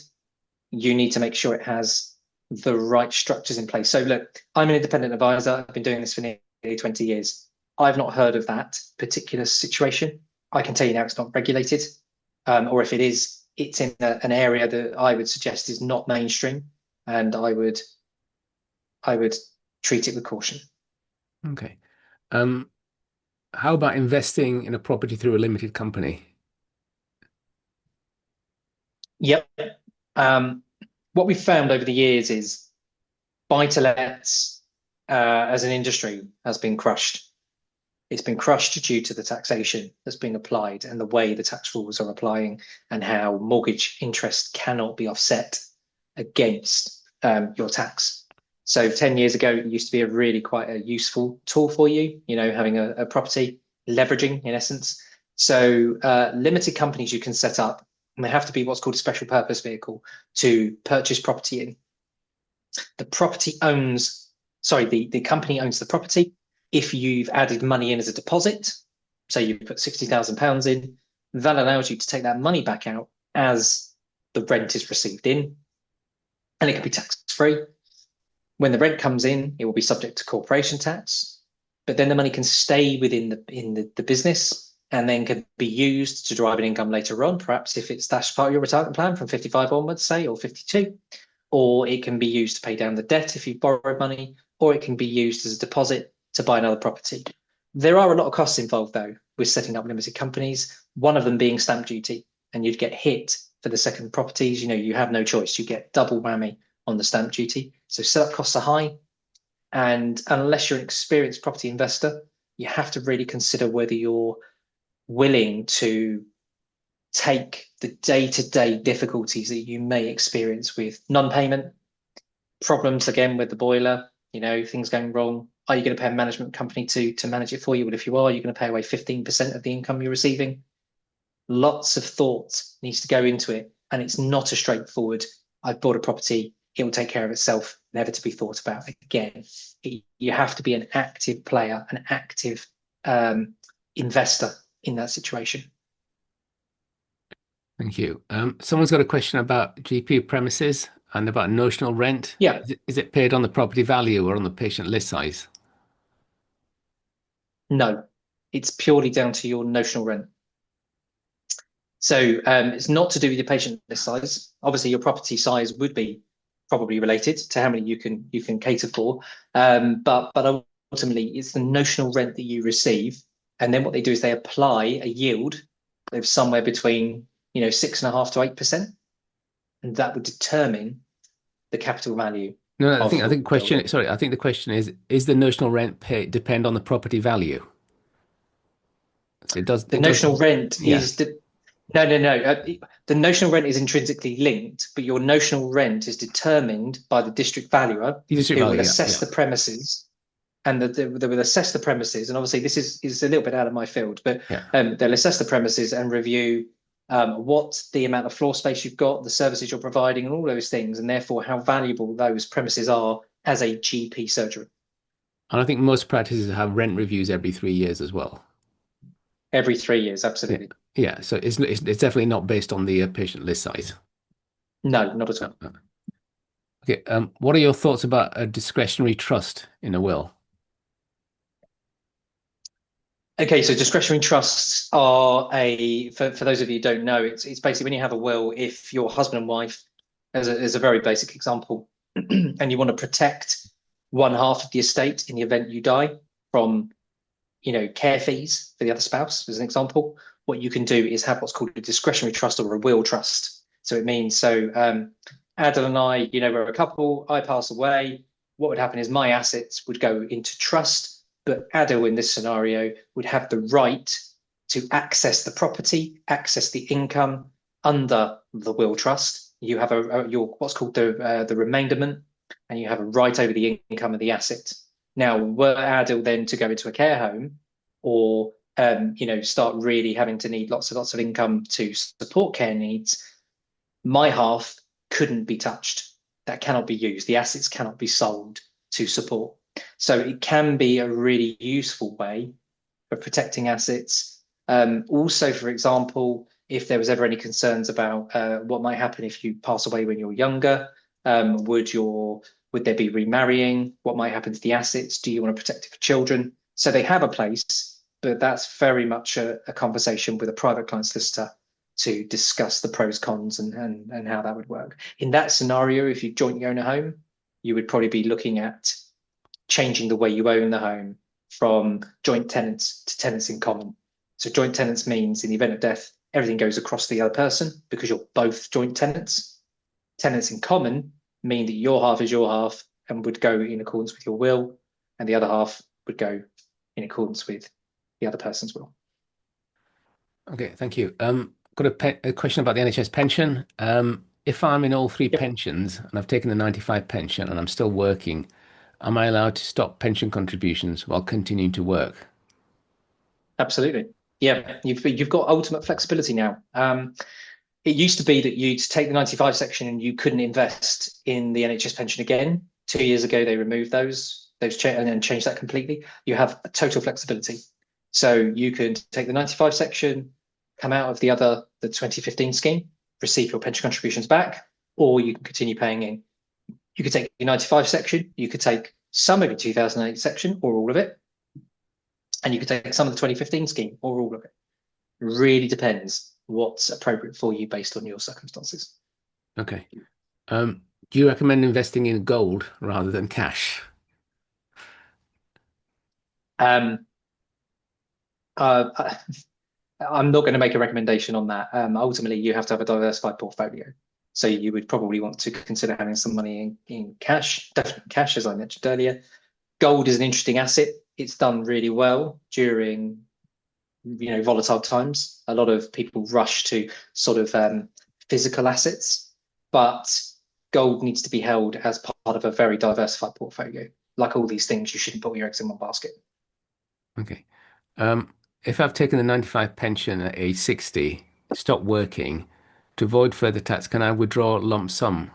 you need to make sure it has the right structures in place. So look, I'm an independent advisor. I've been doing this for nearly 20 years. I've not heard of that particular situation. I can tell you now it's not regulated, or if it is, it's in an area that I would suggest is not mainstream, and I would treat it with caution. Okay. How about investing in a property through a limited company? Yep. What we've found over the years is buy-to-lets as an industry has been crushed. It's been crushed due to the taxation that's been applied and the way the tax rules are applying, and how mortgage interest cannot be offset against your tax. So 10 years ago, it used to be quite a useful tool for you, having a property, leveraging in essence. So limited companies you can set up, and they have to be what's called a special purpose vehicle to purchase property in. The company owns the property. If you've added money in as a deposit, so you put £60,000 in, that allows you to take that money back out as the rent is received in, and it can be tax-free. When the rent comes in, it will be subject to corporation tax, but then the money can stay within the business and then can be used to drive an income later on, perhaps if that's part of your retirement plan from 55 onwards, say, or 52, or it can be used to pay down the debt if you've borrowed money, or it can be used as a deposit to buy another property. There are a lot of costs involved, though, with setting up limited companies, one of them being stamp duty, and you'd get hit for the second properties. You have no choice. You get double whammy on the stamp duty. So setup costs are high. And unless you're an experienced property investor, you have to really consider whether you're willing to take the day-to-day difficulties that you may experience with non-payment, problems again with the boiler, things going wrong. Are you going to pay a management company to manage it for you? Well, if you are, you're going to pay away 15% of the income you're receiving. Lots of thought needs to go into it, and it's not a straightforward, I've bought a property, it will take care of itself, never to be thought about again. You have to be an active player, an active investor in that situation. Thank you. Someone's got a question about GP premises and about notional rent. Yeah. Is it paid on the property value or on the patient list size? No, it's purely down to your notional rent. So it's not to do with your patient list size. Obviously, your property size would be probably related to how many you can cater for. But ultimately, it's the notional rent that you receive. And then what they do is they apply a yield of somewhere between 6.5% to 8%. And that would determine the capital value. No, I think the question is the notional rent depend on the property value? So it does. The notional rent is no. The notional rent is intrinsically linked, but your notional rent is determined by the district valuer, who will assess the premises, and they will assess the premises. And obviously, this is a little bit out of my field, but they'll assess the premises and review what the amount of floor space you've got, the services you're providing, and all those things, and therefore how valuable those premises are as a GP surgery. And I think most practices have rent reviews every 3 years as well. Every 3 years, absolutely. Yeah, so it's definitely not based on the patient list size. No, not at all. Okay, what are your thoughts about a discretionary trust in a will? Okay, so discretionary trusts are for those of you who don't know, it's basically when you have a will, if your husband and wife, as a very basic example, and you want to protect one half of the estate in the event you die from, care fees for the other spouse, as an example, what you can do is have what's called a discretionary trust or a will trust. So it means, Adil and I, we're a couple, I pass away, what would happen is my assets would go into trust, but Adil in this scenario would have the right to access the property, access the income under the will trust. You have your what's called the remainderment, and you have a right over the income of the asset. Now, were Adil then to go into a care home or start really having to need lots of income to support care needs, my half couldn't be touched. That cannot be used. The assets cannot be sold to support. So it can be a really useful way for protecting assets. Also, for example, if there was ever any concerns about what might happen if you pass away when you're younger, would there be remarrying? What might happen to the assets? Do you want to protect it for children? So they have a place, but that's very much a conversation with a private client solicitor to discuss the pros, cons, and how that would work. In that scenario, if you jointly own a home, you would probably be looking at changing the way you own the home from joint tenants to tenants in common. So joint tenants means in the event of death, everything goes across the other person because you're both joint tenants. Tenants in common mean that your half is your half and would go in accordance with your will, and the other half would go in accordance with the other person's will. Okay, thank you. Got a question about the NHS pension. If I'm in all three pensions and I've taken the 95 pension and I'm still working, am I allowed to stop pension contributions while continuing to work? Absolutely. Yeah, you've got ultimate flexibility now. It used to be that you'd take the 95 section and you couldn't invest in the NHS pension again. 2 years ago, they removed those and then changed that completely. You have a total flexibility. So you could take the 95 section, come out of the 2015 scheme, receive your pension contributions back, or you can continue paying in. You could take your 95 section, you could take some of your 2008 section or all of it, and you could take some of the 2015 scheme or all of it. It really depends what's appropriate for you based on your circumstances. Okay. Do you recommend investing in gold rather than cash? Um, I'm not going to make a recommendation on that. Ultimately, you have to have a diversified portfolio. So you would probably want to consider having some money in cash, definitely cash, as I mentioned earlier. Gold is an interesting asset. It's done really well during, volatile times. A lot of people rush to sort of physical assets, but gold needs to be held as part of a very diversified portfolio. Like all these things, you shouldn't put all your eggs in one basket. Okay. If I've taken the 95 pension at age 60, stop working, to avoid further tax, can I withdraw a lump sum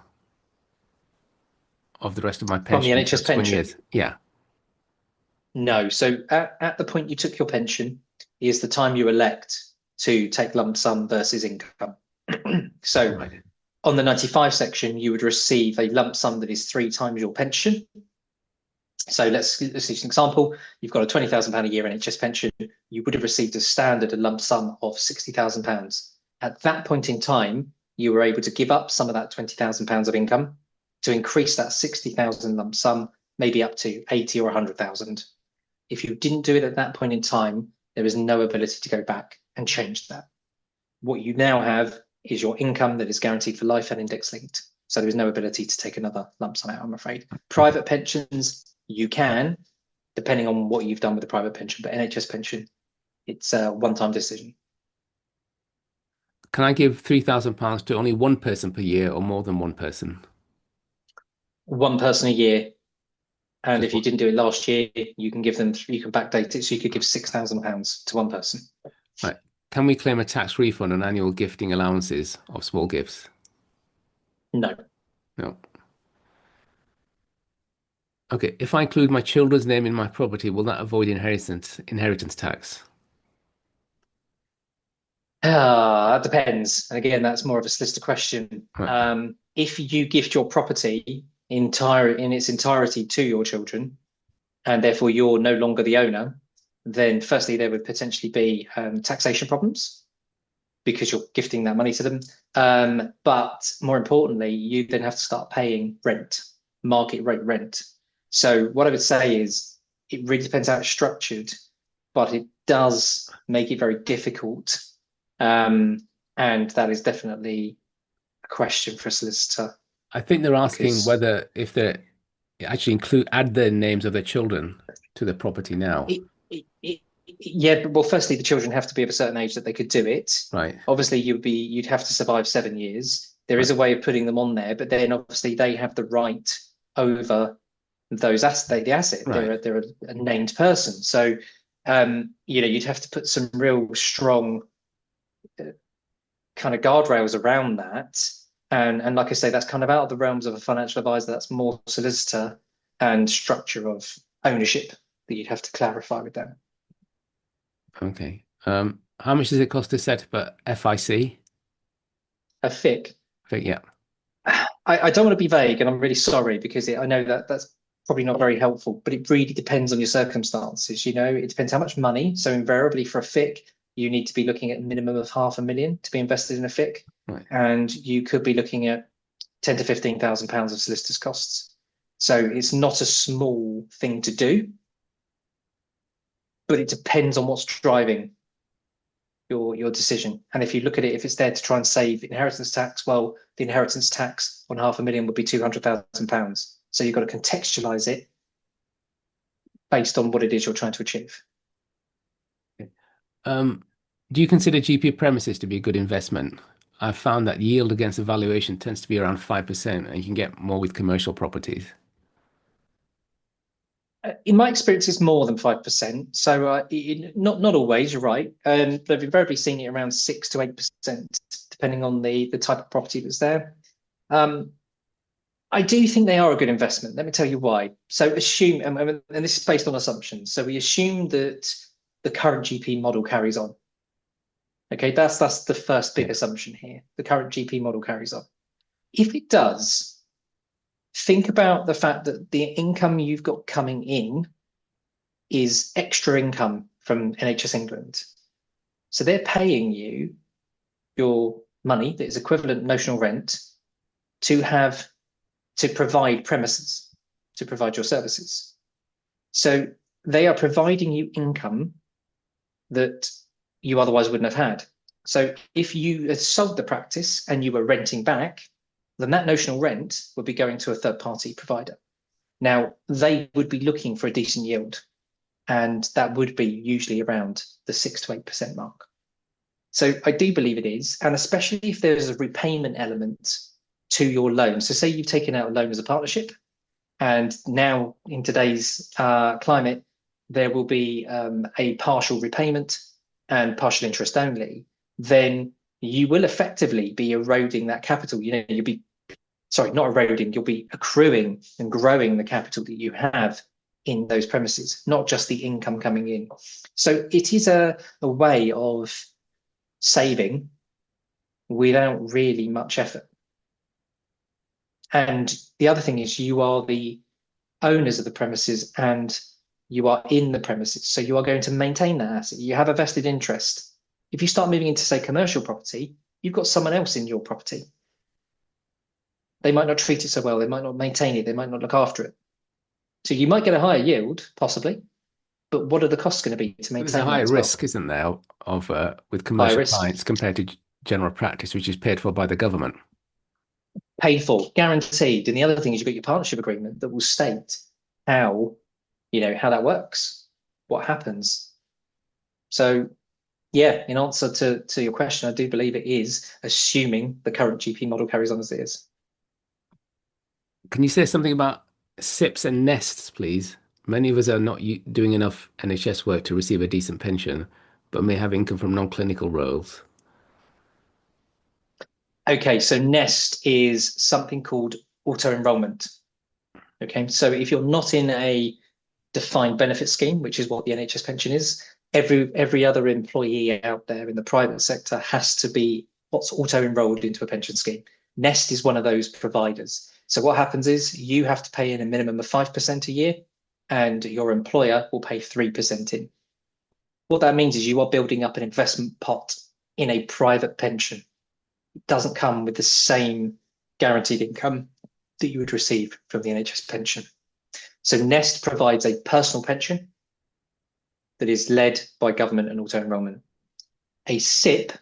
of the rest of my From the pension in NHS subsequent pension? years? Yeah. No. So at the point you took your pension is the time you elect to take lump sum versus income. So Right. on the 95 section, you would receive a lump sum that is 3 times your pension. So let's use an example. You've got a £20,000 a year NHS pension. You would have received a standard lump sum of £60,000. At that point in time, you were able to give up some of that £20,000 of income to increase that 60,000 lump sum, maybe up to 80 or 100,000. If you didn't do it at that point in time, there is no ability to go back and change that. What you now have is your income that is guaranteed for life and index linked. So there is no ability to take another lump sum out, I'm afraid. Private pensions, you can, depending on what you've done with the private pension, but NHS pension, it's a one-time decision. Can I give £3,000 to only one person per year or more than one person? One person a year. And Just if you one. didn't do it last year, you can give them, you can backdate it. So you could give £6,000 to one person. Right. Can we claim a tax refund on annual gifting allowances of small gifts? No. No. Okay. If I include my children's name in my property, will that avoid inheritance tax? That depends. And again, that's more of a solicitor question. Right. If you gift your property in its entirety to your children, and therefore you're no longer the owner, then firstly, there would potentially be taxation problems because you're gifting that money to them. But more importantly, you then have to start paying rent, market rate rent. So what I would say is it really depends how it's structured, but it does make it very difficult. And that is definitely a question for a solicitor. I think they're asking Because whether if they actually add the names of their children to the property now. yeah, well, firstly, the children have to be of a certain age that they could do it. Right. Obviously, you'd have to survive 7 years. There is Right. a way of putting them on there, but then obviously they have the right over those assets. The asset, Right. they're a named person. So, you'd have to put some real strong kind of guardrails around that. And like I say, that's kind of out of the realms of a financial advisor. That's more solicitor and structure of ownership that you'd have to clarify with them. Okay. How much does it cost to set up a FIC? A FIC. Yeah. I don't want to be vague, and I'm really sorry because I know that that's probably not very helpful, but it really depends on your circumstances. It depends how much money. So invariably for a FIC, you need to be looking at a minimum of £500,000 to be invested in a FIC, Right. and you could be looking at £10,000 to £15,000 of solicitors' costs. So it's not a small thing to do, but it depends on what's driving your decision. And if you look at it, if it's there to try and save inheritance tax, well, the inheritance tax on £500,000 would be £200,000. So you've got to contextualize it based on what it is you're trying to achieve. Do you consider GP premises to be a good investment? I've found that yield against the valuation tends to be around 5%, and you can get more with commercial properties. In my experience, it's more than 5%. So not always, you're right. They've invariably seen it around 6 to 8%, depending on the type of property that's there. I do think they are a good investment. Let me tell you why. So assume, and this is based on assumptions. So we assume that the current GP model carries on. Okay, that's the first big assumption here. The current GP model carries on. If it does, think about the fact that the income you've got coming in is extra income from NHS England. So they're paying you your money that is equivalent notional rent to provide premises, to provide your services. So they are providing you income that you otherwise wouldn't have had. So if you had sold the practice and you were renting back, then that notional rent would be going to a third-party provider. Now, they would be looking for a decent yield, and that would be usually around the 6 to 8% mark. So I do believe it is, and especially if there's a repayment element to your loan. So say you've taken out a loan as a partnership, and now in today's climate, there will be a partial repayment and partial interest only, then you will effectively be eroding that capital. You know, you'll be, sorry, not eroding, you'll be accruing and growing the capital that you have in those premises, not just the income coming in. So it is a way of saving without really much effort. And the other thing is you are the owners of the premises and you are in the premises. So you are going to maintain that asset. You have a vested interest. If you start moving into, say, commercial property, you've got someone else in your property. They might not treat it so well. They might not maintain it. They might not look after it. So you might get a higher yield, possibly, but what are the costs going to be to maintain? There's a higher risk, isn't there, of with commercial clients compared to general practice, which is paid for by the government. Paid for, guaranteed. And the other thing is you've got your partnership agreement that will state how, you know, how that works, what happens. So, yeah, in answer to your question, I do believe it is, assuming the current GP model carries on as it is. Can you say something about SIPs and nests, please? Many of us are not doing enough NHS work to receive a decent pension, but may have income from non-clinical roles. Okay, so nest is something called auto-enrollment. Okay, so if you're not in a defined benefit scheme, which is what the NHS pension is, every other employee out there in the private sector has to be what's auto-enrolled into a pension scheme. Nest is one of those providers. So what happens is you have to pay in a minimum of 5% a year, and your employer will pay 3% in. What that means is you are building up an investment pot in a private pension. It doesn't come with the same guaranteed income that you would receive from the NHS pension. So Nest provides a personal pension that is led by government and auto-enrollment. A SIP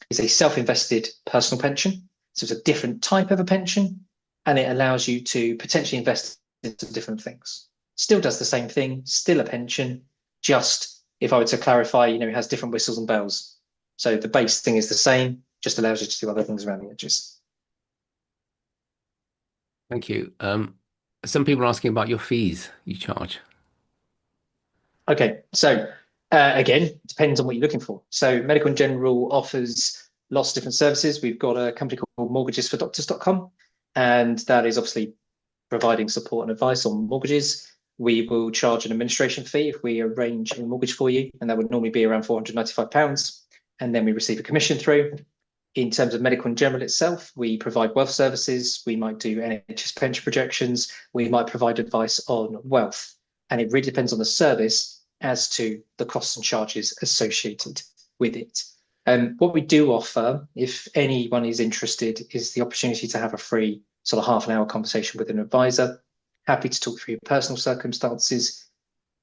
is a self-invested personal pension. So it's a different type of a pension, and it allows you to potentially invest into different things. Still does the same thing, still a pension, just, if I were to clarify, you know, it has different whistles and bells. So the base thing is the same, just allows you to do other things around the edges. Thank you. Some people are asking about your fees you charge. Okay, so again, depends on what you're looking for. So Medical and General offers lots of different services. We've got a company called mortgagesfordoctors.com, and that is obviously providing support and advice on mortgages. We will charge an administration fee if we arrange a mortgage for you, and that would normally be around £495. And then we receive a commission through. In terms of Medical and General itself, we provide wealth services. We might do NHS pension projections. We might provide advice on wealth. And it really depends on the service as to the costs and charges associated with it. What we do offer, if anyone is interested, is the opportunity to have a free sort of half-an-hour conversation with an advisor. Happy to talk through your personal circumstances.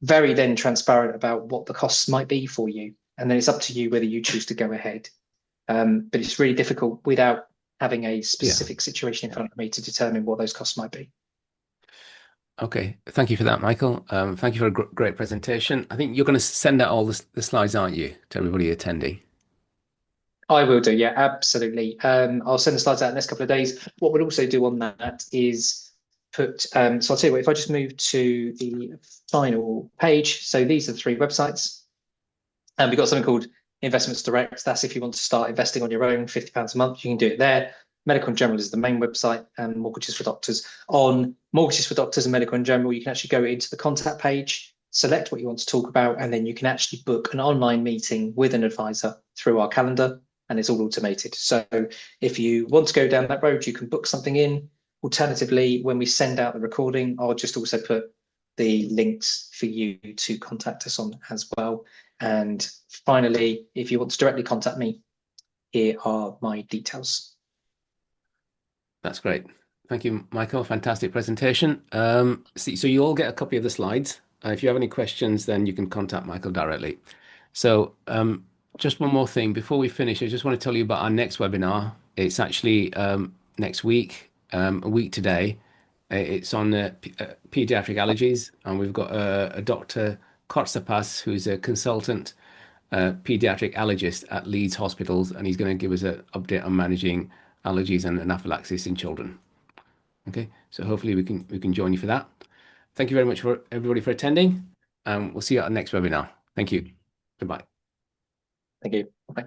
Very then transparent about what the costs might be for you. And then it's up to you whether you choose to go ahead. But it's really difficult without having a specific situation in front of me to determine what those costs might be. Okay, thank you for that, Michael. Thank you for a great presentation. I think you're going to send out all the slides, aren't you, to everybody attending? I will do, yeah, absolutely. I'll send the slides out in the next couple of days. What we'll also do on that is put, so I'll tell you what, if I just move to the final page. So these are the 3 websites. And we've got something called Investments Direct. That's if you want to start investing on your own, £50 a month, you can do it there. Medical and General is the main website, and Mortgages for Doctors. On Mortgages for Doctors and Medical and General, you can actually go into the contact page, select what you want to talk about, and then you can actually book an online meeting with an advisor through our calendar, and it's all automated. So if you want to go down that road, you can book something in. Alternatively, when we send out the recording, I'll just also put the links for you to contact us on as well. And finally, if you want to directly contact me, here are my details. That's great. Thank you, Michael. Fantastic presentation. So you all get a copy of the slides. If you have any questions, then you can contact Michael directly. So just one more thing before we finish, I just want to tell you about our next webinar. It's actually next week, a week today. It's on pediatric allergies, and we've got a Dr. Kotsapas, who's a consultant pediatric allergist at Leeds Hospitals, and he's going to give us an update on managing allergies and anaphylaxis in children. Okay, so hopefully we can join you for that. Thank you very much for everybody for attending, and we'll see you at our next webinar. Thank you. Goodbye. Thank you. Bye.